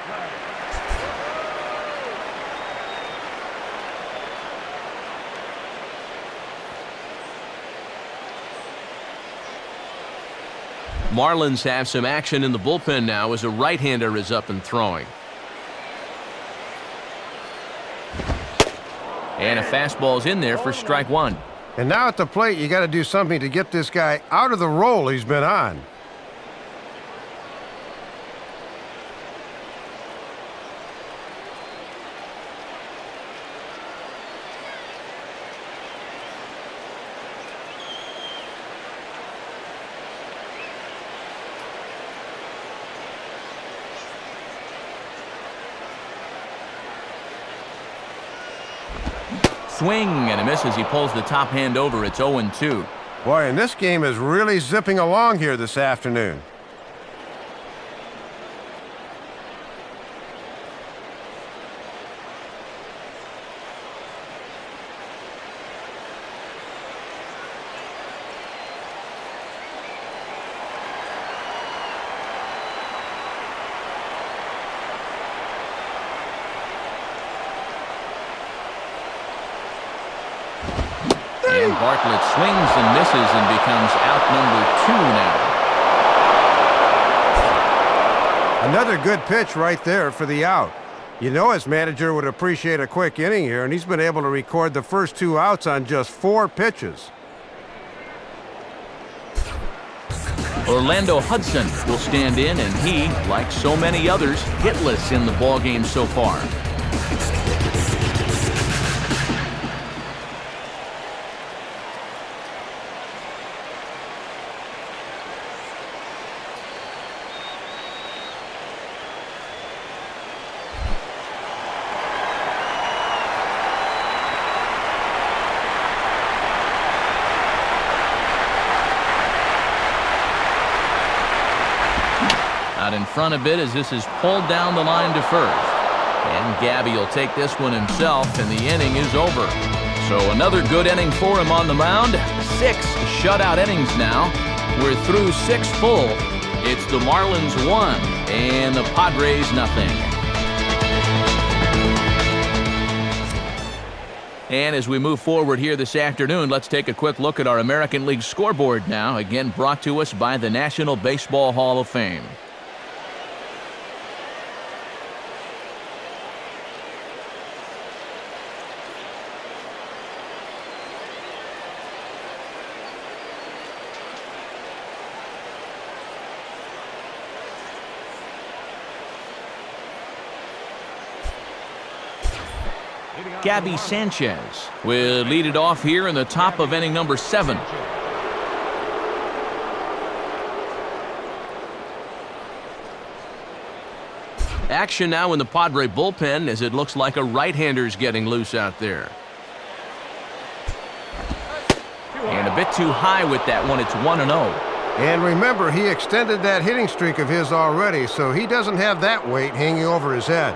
Marlins have some action in the bullpen now as a right-hander is up and throwing. And a fastball's in there for strike 1. And now at the plate, you got to do something to get this guy out of the role he's been on. Swing and a miss as he pulls the top hand over. It's 0-2. Boy, and this game is really zipping along here this afternoon. And Bartlett swings and misses and becomes out number 2 now. Another good pitch right there for the out. You know his manager would appreciate a quick inning here, and he's been able to record the first 2 outs on just 4 pitches. Orlando Hudson will stand in, and he, like so many others, hitless in the ballgame so far. Out in front a bit as this is pulled down the line to first. And Gabby will take this one himself, and the inning is over. So another good inning for him on the mound. 6 shutout innings now. We're through 6 full. It's the Marlins 1 and the Padres 0. And as we move forward here this afternoon, let's take a quick look at our American League scoreboard now, again brought to us by the National Baseball Hall of Fame. Gabby Sanchez will lead it off here in the top of inning number 7. Action now in the Padre bullpen as it looks like a right-hander's getting loose out there. And a bit too high with that one. It's 1-0. And remember, he extended that hitting streak of his already, so he doesn't have that weight hanging over his head.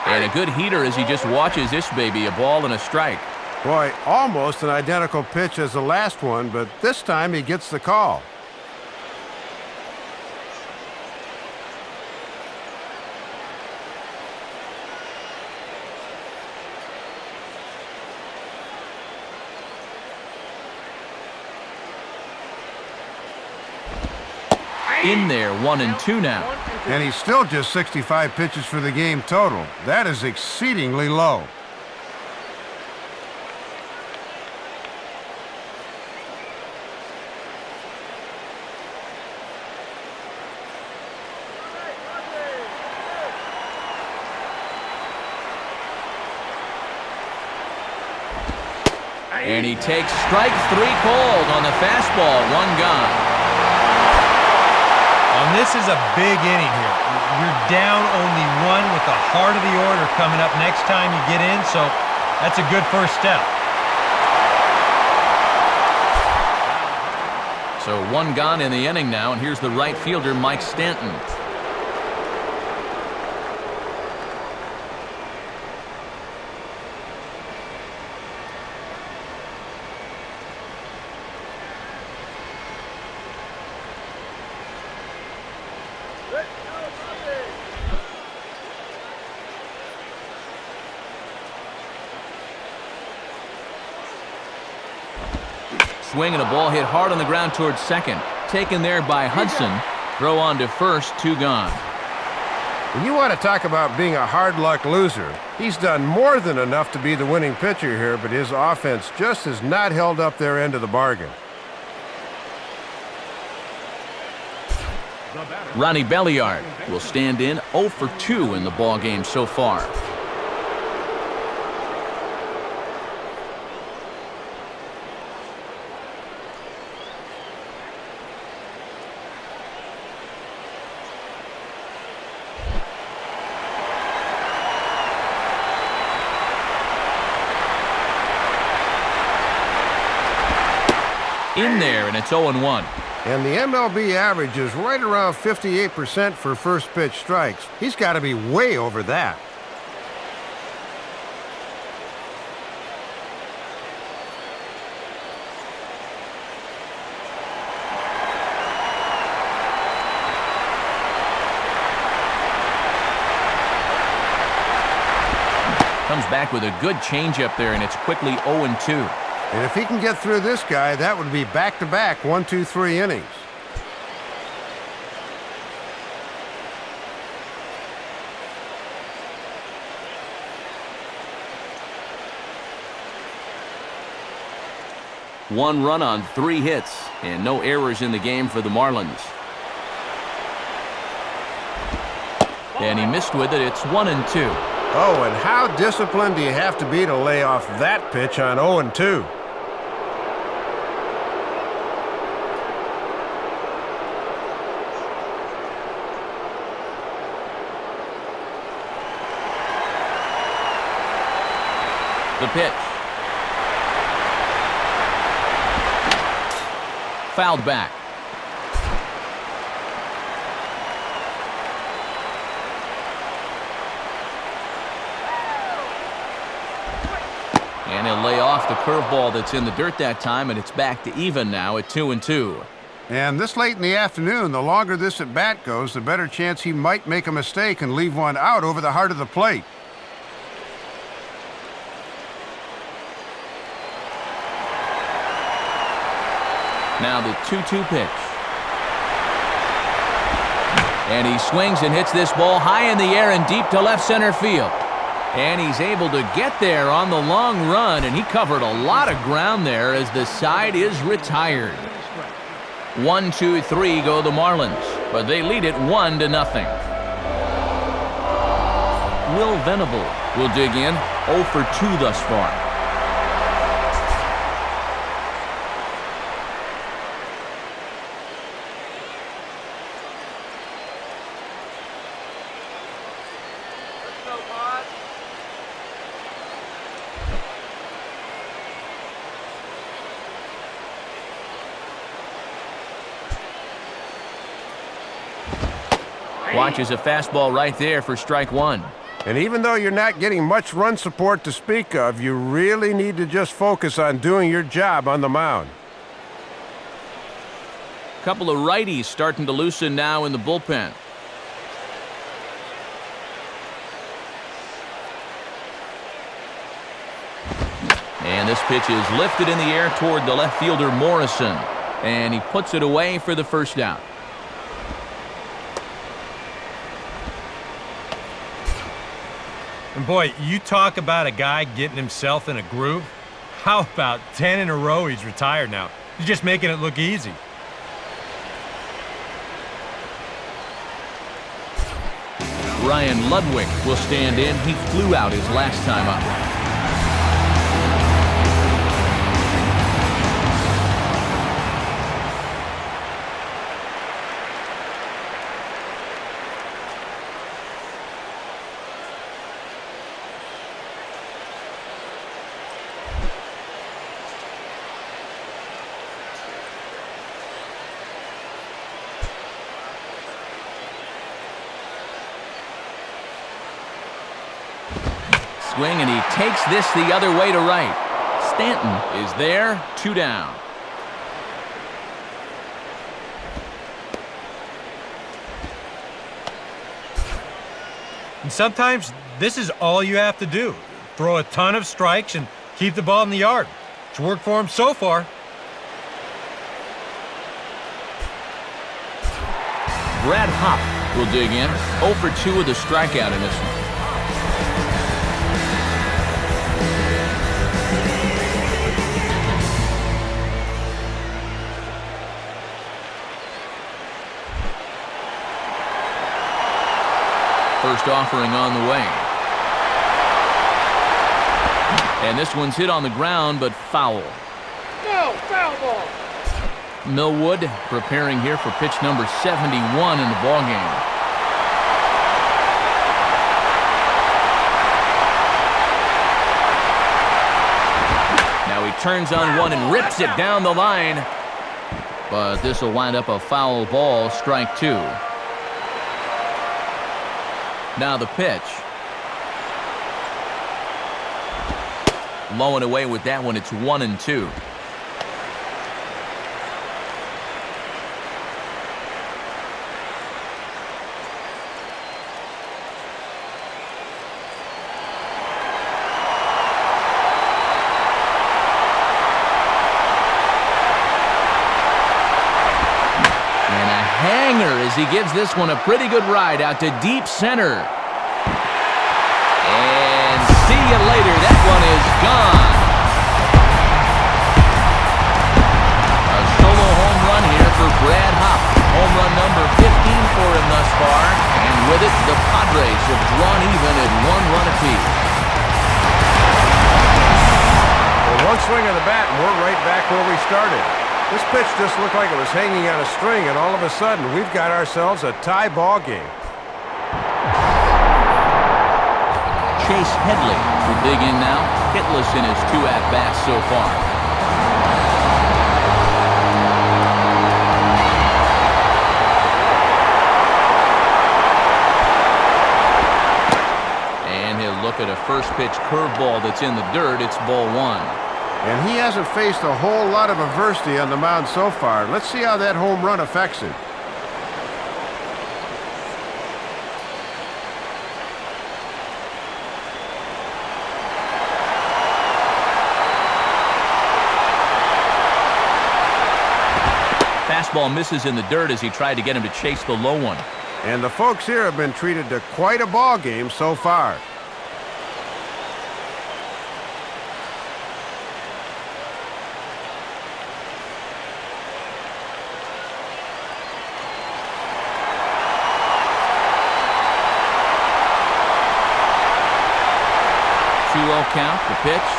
And a good heater as he just watches this baby, a ball and a strike. Boy, almost an identical pitch as the last one, but this time he gets the call. In there, 1-2 now. And he's still just 65 pitches for the game total. That is exceedingly low. And he takes strike 3 cold on the fastball, 1 gone. And this is a big inning here. You're down only 1 with the heart of the order coming up next time you get in, so that's a good first step. So 1 gone in the inning now, and here's the right fielder, Mike Stanton. Swing and a ball hit hard on the ground towards second. Taken there by Hudson. Throw on to first, 2 gone. When you want to talk about being a hard luck loser, he's done more than enough to be the winning pitcher here, but his offense just has not held up their end of the bargain. Ronnie Belliard will stand in 0 for 2 in the ballgame so far. In there, and it's 0-1. And the MLB average is right around 58% for first pitch strikes. He's got to be way over that. Comes back with a good changeup there, and it's quickly 0-2. And if he can get through this guy, that would be back-to-back 1-2-3 innings. One run on 3 hits, and no errors in the game for the Marlins. And he missed with it. It's 1-2. Oh, and how disciplined do you have to be to lay off that pitch on 0-2? The pitch. Fouled back. And he'll lay off the curveball that's in the dirt that time, and it's back to even now at 2-2. And this late in the afternoon, the longer this at bat goes, the better chance he might make a mistake and leave one out over the heart of the plate. Now the 2-2 pitch. And he swings and hits this ball high in the air and deep to left center field. And he's able to get there on the long run, and he covered a lot of ground there as the side is retired. 1-2-3 go the Marlins, but they lead it 1-0. Will Venable will dig in, 0 for 2 thus far. Watches a fastball right there for strike one. And even though you're not getting much run support to speak of, you really need to just focus on doing your job on the mound. Couple of righties starting to loosen now in the bullpen. And this pitch is lifted in the air toward the left fielder Morrison. And he puts it away for the first out. And boy, you talk about a guy getting himself in a groove. How about 10 in a row he's retired now? He's just making it look easy. Ryan Ludwig will stand in. He flew out his last time up. Swing, and he takes this the other way to right. Stanton is there, 2 down. And sometimes this is all you have to do. Throw a ton of strikes and keep the ball in the yard. It's worked for him so far. Brad Hopp will dig in. 0 for 2 with a strikeout in this one. First offering on the way. And this one's hit on the ground, but foul. No, foul ball. Millwood preparing here for pitch number 71 in the ballgame. Now he turns on one and rips it down the line. But this will wind up a foul ball, strike 2. Now the pitch. Low and away with that one. It's 1-2. As he gives this one a pretty good ride out to deep center. And see you later. That one is gone. A solo home run here for Brad Hopp. Home run number 15 for him thus far. And with it, the Padres have drawn even at 1 run apiece. Well, one swing of the bat and we're right back where we started. This pitch just looked like it was hanging on a string, and all of a sudden, we've got ourselves a tie ball game. Chase Headley will dig in now, hitless in his 2 at-bats so far. And he'll look at a first-pitch curveball that's in the dirt. It's ball 1. And he hasn't faced a whole lot of adversity on the mound so far. Let's see how that home run affects him. Fastball misses in the dirt as he tried to get him to chase the low one. And the folks here have been treated to quite a ball game so far. Count, the pitch.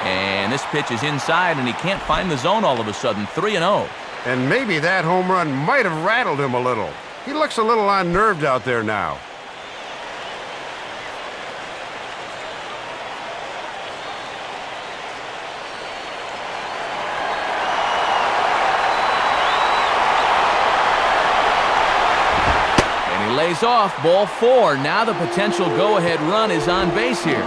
And this pitch is inside, and he can't find the zone all of a sudden. 3-0. And maybe that home run might have rattled him a little. He looks a little unnerved out there now. He lays off, ball 4. Now the potential go-ahead run is on base here.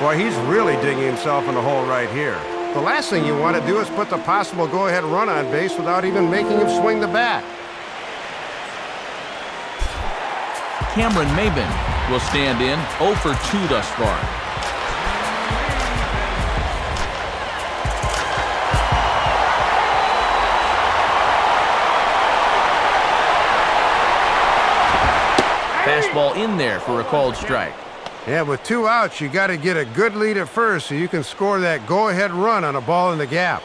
Boy, he's really digging himself in the hole right here. The last thing you want to do is put the possible go-ahead run on base without even making him swing the bat. Cameron Maben will stand in, 0 for 2 thus far. Fastball in there for a called strike. Yeah, with 2 outs, you got to get a good lead at first so you can score that go-ahead run on a ball in the gap.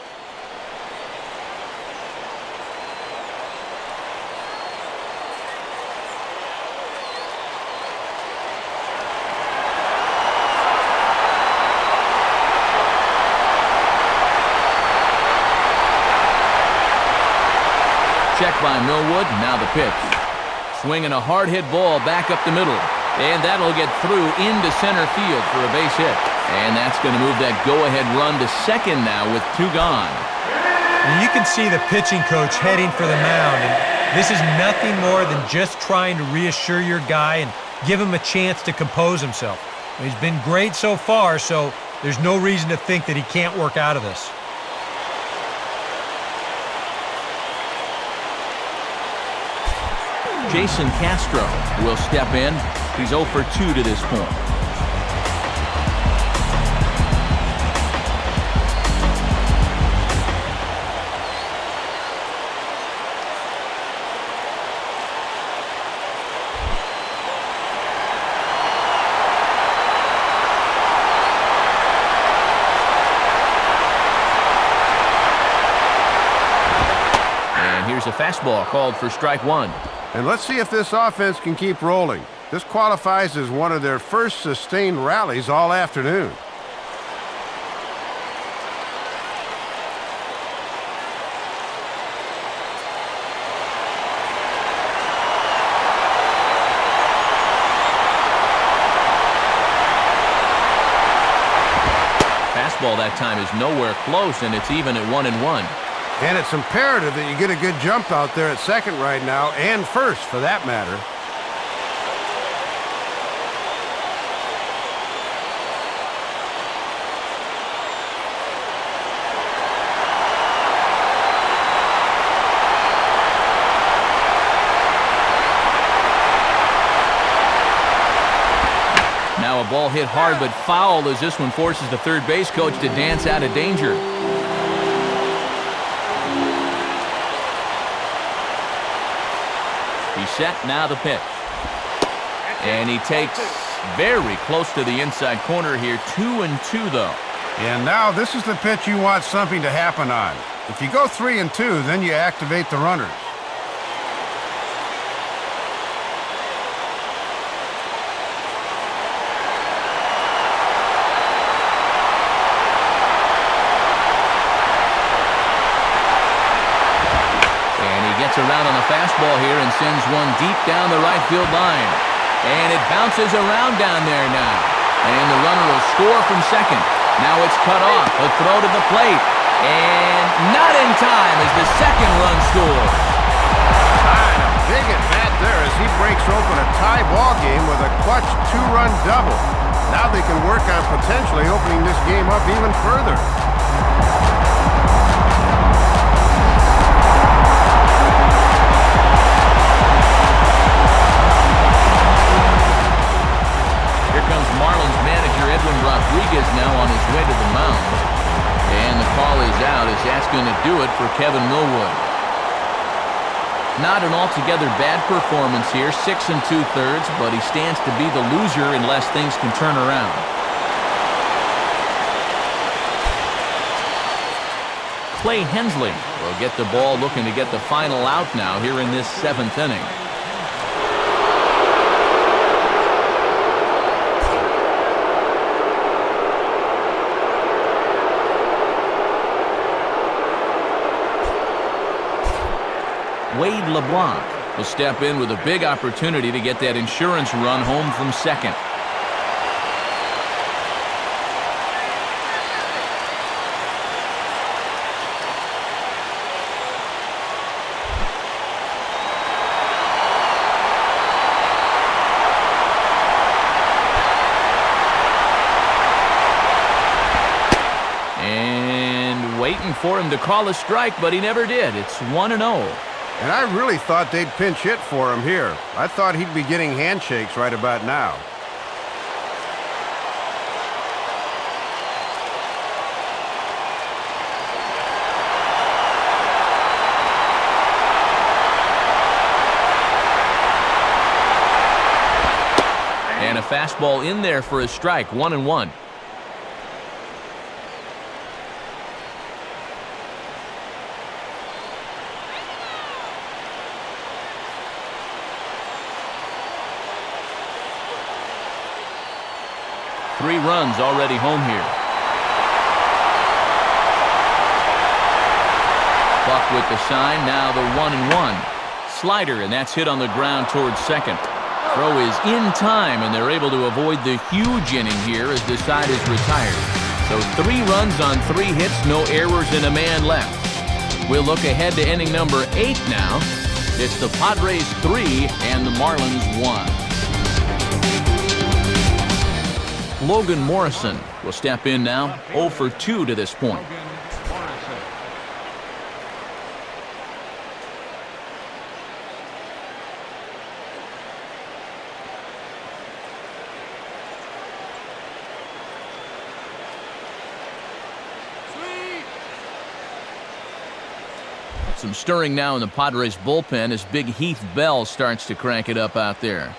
Check by Millwood, now the pitch. Swinging a hard-hit ball back up the middle. And that'll get through into center field for a base hit. And that's going to move that go-ahead run to second now with 2 gone. And you can see the pitching coach heading for the mound. And this is nothing more than just trying to reassure your guy and give him a chance to compose himself. He's been great so far, so there's no reason to think that he can't work out of this. Jason Castro will step in. He's 0 for 2 to this point. And here's a fastball called for strike 1. And let's see if this offense can keep rolling. This qualifies as one of their first sustained rallies all afternoon. Fastball that time is nowhere close, and it's even at 1-1. And it's imperative that you get a good jump out there at second right now, and first for that matter. Now a ball hit hard but foul as this one forces the third base coach to dance out of danger. He's set, now the pitch. And he takes very close to the inside corner here. 2-2 though. And now this is the pitch you want something to happen on. If you go 3-2, then you activate the runners. Around on the fastball here and sends one deep down the right field line. And it bounces around down there now. And the runner will score from second. Now it's cut off. A throw to the plate. And not in time as the second run scores. And a big at bat there as he breaks open a tie ball game with a clutch 2-run double. Now they can work on potentially opening this game up even further. Marlins manager Edwin Rodriguez now on his way to the mound. And the call is out as that's going to do it for Kevin Millwood. Not an altogether bad performance here, 6 2/3, but he stands to be the loser unless things can turn around. Clay Hensley will get the ball looking to get the final out now here in this 7th inning. Wade LeBlanc will step in with a big opportunity to get that insurance run home from second. for him to call a strike, but he never did. It's 1-0. And I really thought they'd pinch hit for him here. I thought he'd be getting handshakes right about now. And a fastball in there for a strike, 1-1. Three runs already home here. Buck with the sign, now the 1-1. Slider, and that's hit on the ground towards second. Throw is in time, and they're able to avoid the huge inning here as the side is retired. So 3 runs on 3 hits, no errors, and a man left. We'll look ahead to inning number 8 now. It's the Padres 3 and the Marlins 1. Logan Morrison will step in now, 0 for 2 to this point. Some stirring now in the Padres bullpen as big Heath Bell starts to crank it up out there.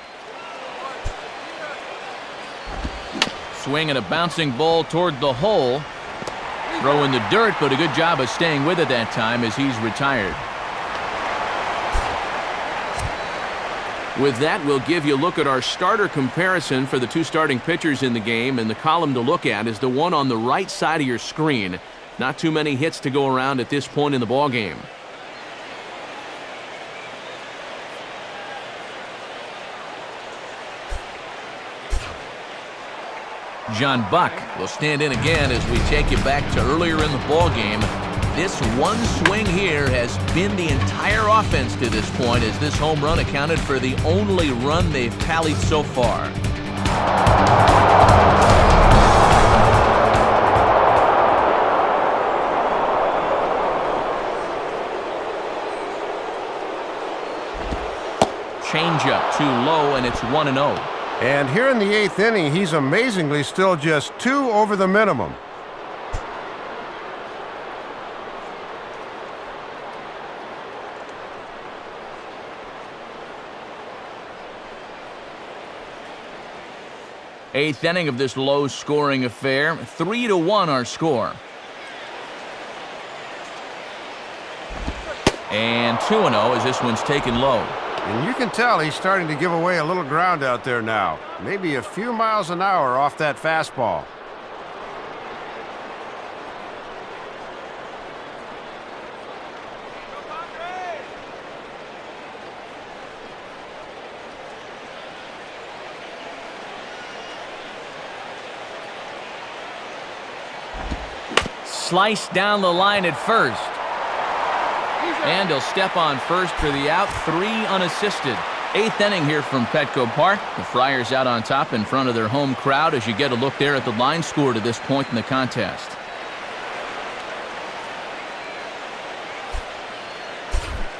Swing and a bouncing ball toward the hole. Throw in the dirt, but a good job of staying with it that time as he's retired. With that, we'll give you a look at our starter comparison for the 2 starting pitchers in the game, and the column to look at is the one on the right side of your screen. Not too many hits to go around at this point in the ballgame. John Buck will stand in again as we take you back to earlier in the ballgame. This one swing here has been the entire offense to this point, as this home run accounted for the only run they've tallied so far. Changeup too low, and it's 1-0. And here in the 8th inning, he's amazingly still just 2 over the minimum. Eighth inning of this low-scoring affair. 3-1 our score. And 2-0 as this one's taken low. And you can tell he's starting to give away a little ground out there now. Maybe a few miles an hour off that fastball. Sliced down the line at first. And he'll step on first for the out, 3 unassisted. 8th inning here from Petco Park. The Friars out on top in front of their home crowd as you get a look there at the line score to this point in the contest.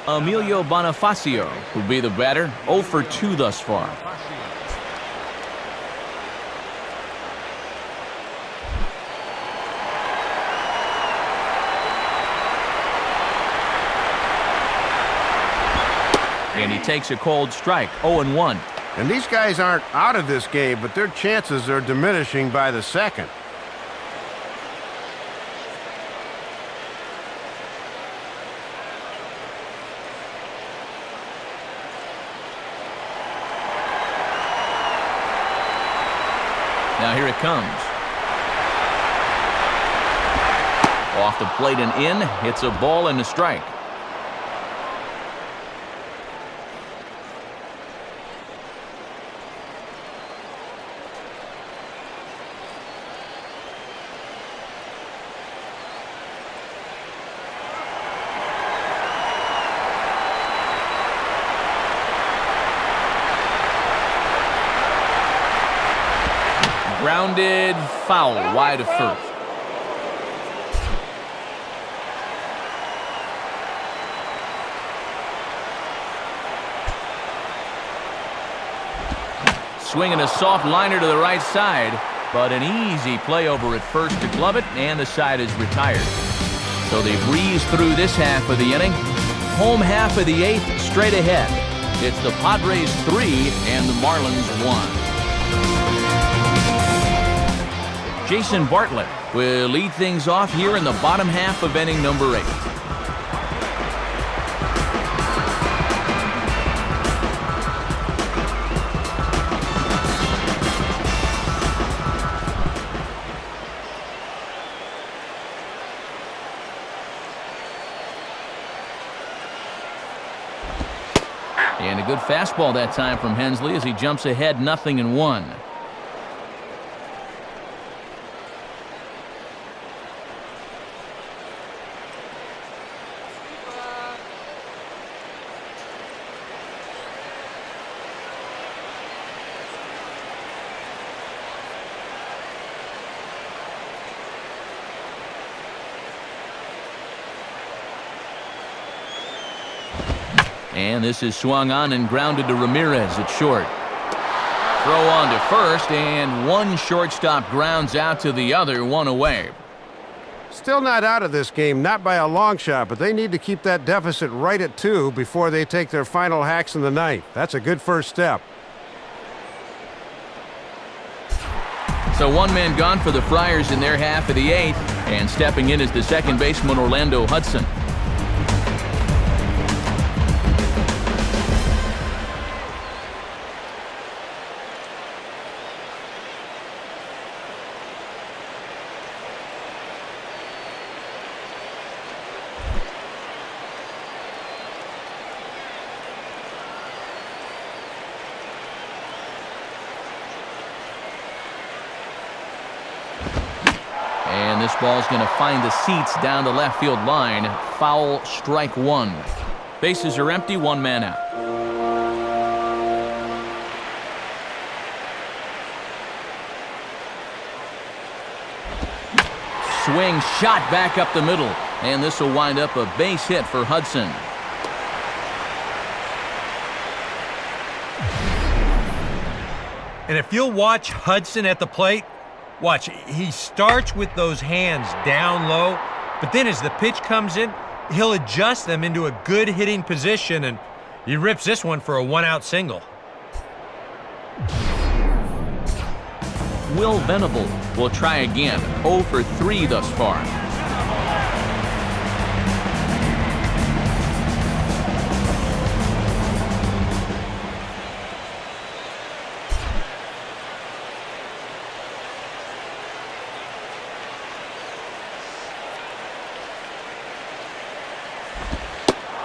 Emilio Bonifacio will be the batter, 0 for 2 thus far. And he takes a cold strike, 0-1. And these guys aren't out of this game, but their chances are diminishing by the second. Now here it comes. Off the plate and in, hits a ball and a strike. Grounded foul wide of first. swinging a soft liner to the right side, but an easy play over at first to glove it, and the side is retired. So they breeze through this half of the inning. Home half of the 8th straight ahead. It's the Padres 3 and the Marlins 1. Jason Bartlett will lead things off here in the bottom half of inning number 8. And a good fastball that time from Hensley as he jumps ahead 0-1. And this is swung on and grounded to Ramirez at short. Throw on to first, and one shortstop grounds out to the other, one away. Still not out of this game, not by a long shot, but they need to keep that deficit right at 2 before they take their final hacks in the 9th. That's a good first step. So one man gone for the Friars in their half of the 8th, and stepping in is the second baseman, Orlando Hudson. And this ball's going to find the seats down the left field line. Foul, strike 1. Bases are empty, one man out. Swing, shot back up the middle. And this will wind up a base hit for Hudson. And if you'll watch Hudson at the plate, watch, he starts with those hands down low, but then as the pitch comes in, he'll adjust them into a good hitting position, and he rips this one for a one-out single. Will Venable will try again. 0 for 3 thus far.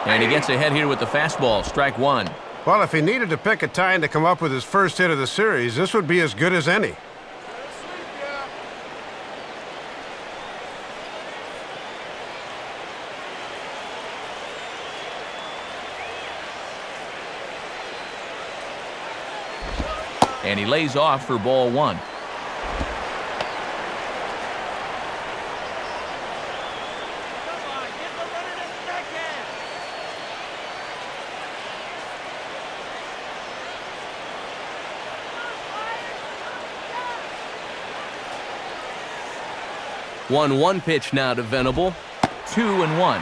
And he gets ahead here with the fastball, strike 1. Well, if he needed to pick a time to come up with his first hit of the series, this would be as good as any. And he lays off for ball 1. One pitch now to Venable. 2-1.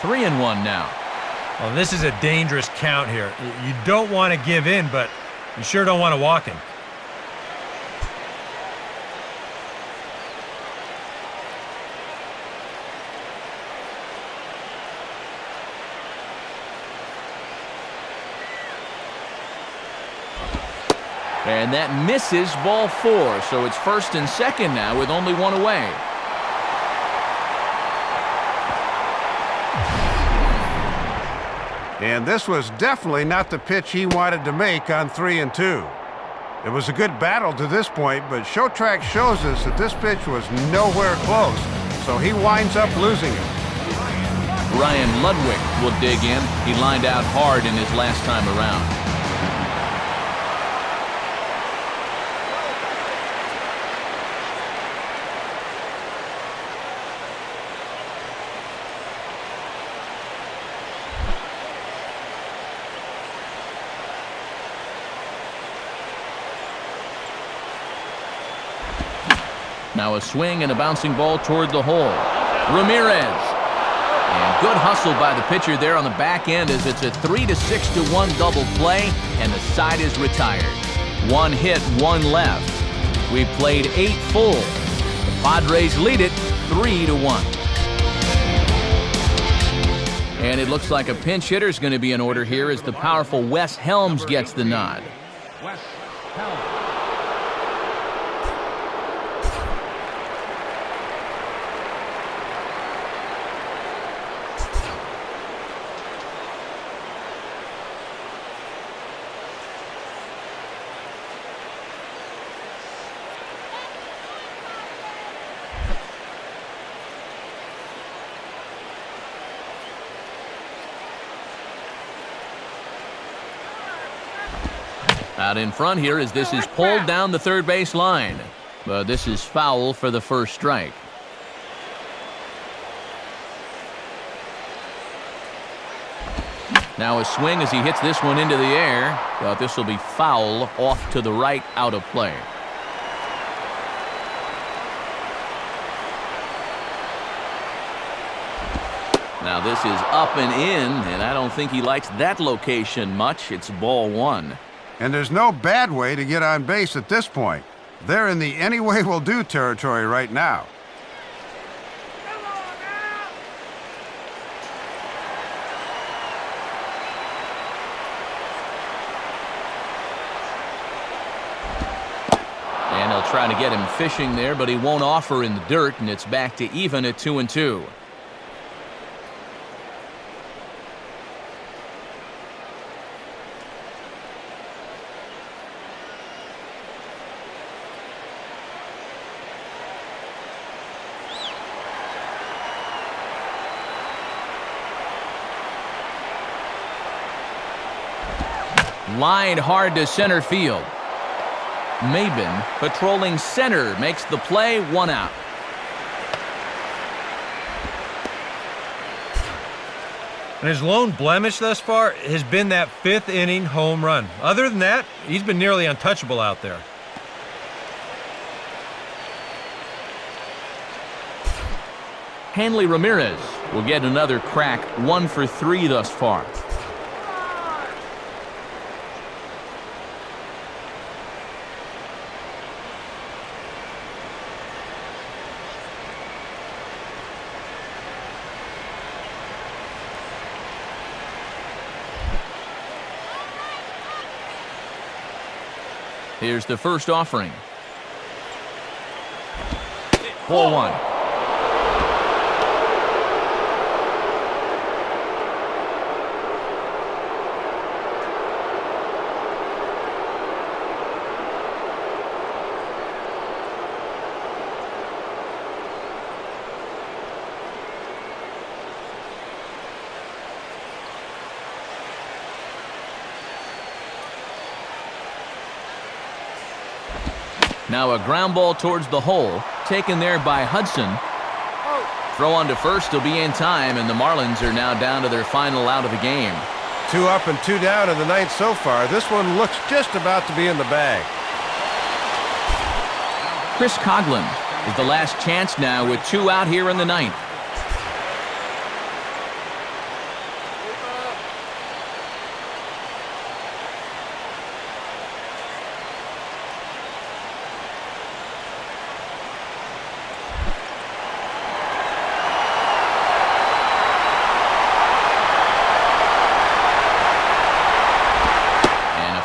Three and one now. Well, this is a dangerous count here. You don't want to give in, but you sure don't want to walk him. And that misses, ball 4. So it's first and second now with only one away. And this was definitely not the pitch he wanted to make on 3 and 2. It was a good battle to this point, but Showtrack shows us that this pitch was nowhere close, so he winds up losing it. Ryan Ludwig will dig in. He lined out hard in his last time around. Now a swing and a bouncing ball toward the hole. Ramirez. And good hustle by the pitcher there on the back end as it's a 3-6-1 double play, and the side is retired. One hit, one left. We've played 8 full. The Padres lead it 3-1. And it looks like a pinch hitter is going to be in order here as the powerful Wes Helms gets the nod. Wes Helms. Out in front here as this is pulled down the third base line. But this is foul for the first strike. Now a swing as he hits this one into the air. But this will be foul off to the right, out of play. Now this is up and in, and I don't think he likes that location much. It's ball one. And there's no bad way to get on base at this point. They're in the any way will do territory right now. And they'll try to get him fishing there, but he won't offer in the dirt, and it's back to even at 2-2. Lined hard to center field. Maben, patrolling center, makes the play, 1 out. And his lone blemish thus far has been that 5th inning home run. Other than that, he's been nearly untouchable out there. Hanley Ramirez will get another crack, 1 for 3 thus far. Here's the first offering. Ball 1. Now a ground ball towards the hole, taken there by Hudson. Throw on to first will be in time, and the Marlins are now down to their final out of the game. 2 up and 2 down in the ninth so far. This one looks just about to be in the bag. Chris Coughlin is the last chance now with 2 out here in the ninth.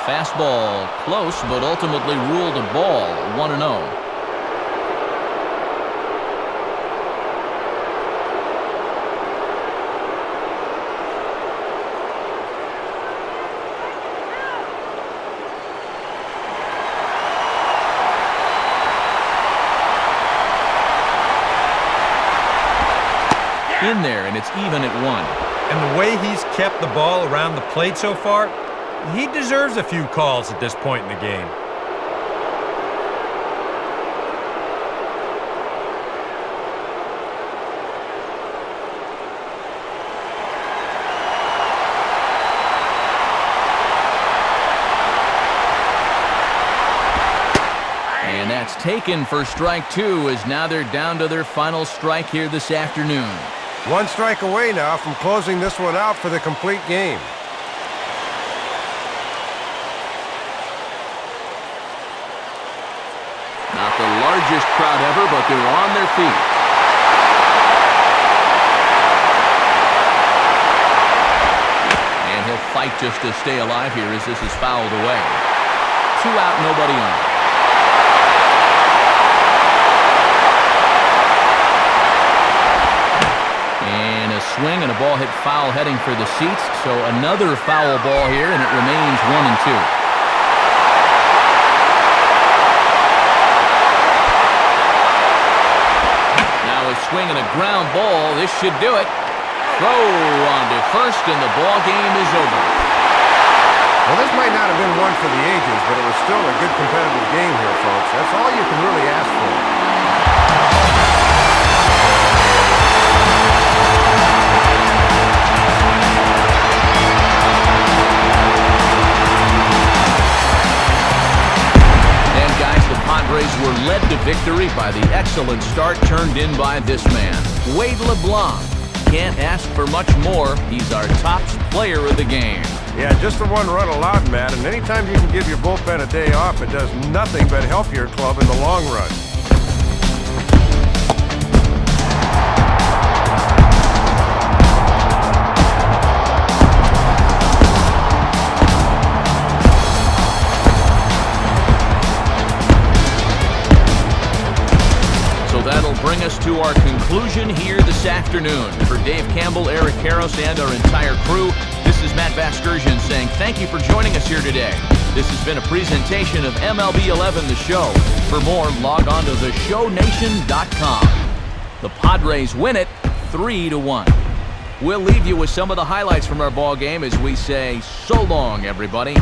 Fastball close, but ultimately ruled a ball, 1-0. In there, and it's even at 1. And the way he's kept the ball around the plate so far, he deserves a few calls at this point in the game. And that's taken for strike 2, as now they're down to their final strike here this afternoon. 1 strike away now from closing this one out for the complete game. Not the largest crowd ever, but they're on their feet. And he'll fight just to stay alive here as this is fouled away. 2 out, nobody on. And a swing and a ball hit foul heading for the seats. So another foul ball here, and it remains 1-2. Now a swing and a ground ball. This should do it. Throw on to first, and the ball game is over. Well, this might not have been one for the ages, but it was still a good competitive game here, folks. That's all you can really ask for. Padres were led to victory by the excellent start turned in by this man, Wade LeBlanc. Can't ask for much more. He's our top player of the game. Yeah, just the 1 run allowed, Matt, and anytime you can give your bullpen a day off, it does nothing but help your club in the long run. That'll bring us to our conclusion here this afternoon. For Dave Campbell, Eric Karros, and our entire crew, this is Matt Vasgersian saying thank you for joining us here today. This has been a presentation of MLB 11 The Show. For more, log on to theshownation.com. The Padres win it 3-1. We'll leave you with some of the highlights from our ball game as we say so long, everybody.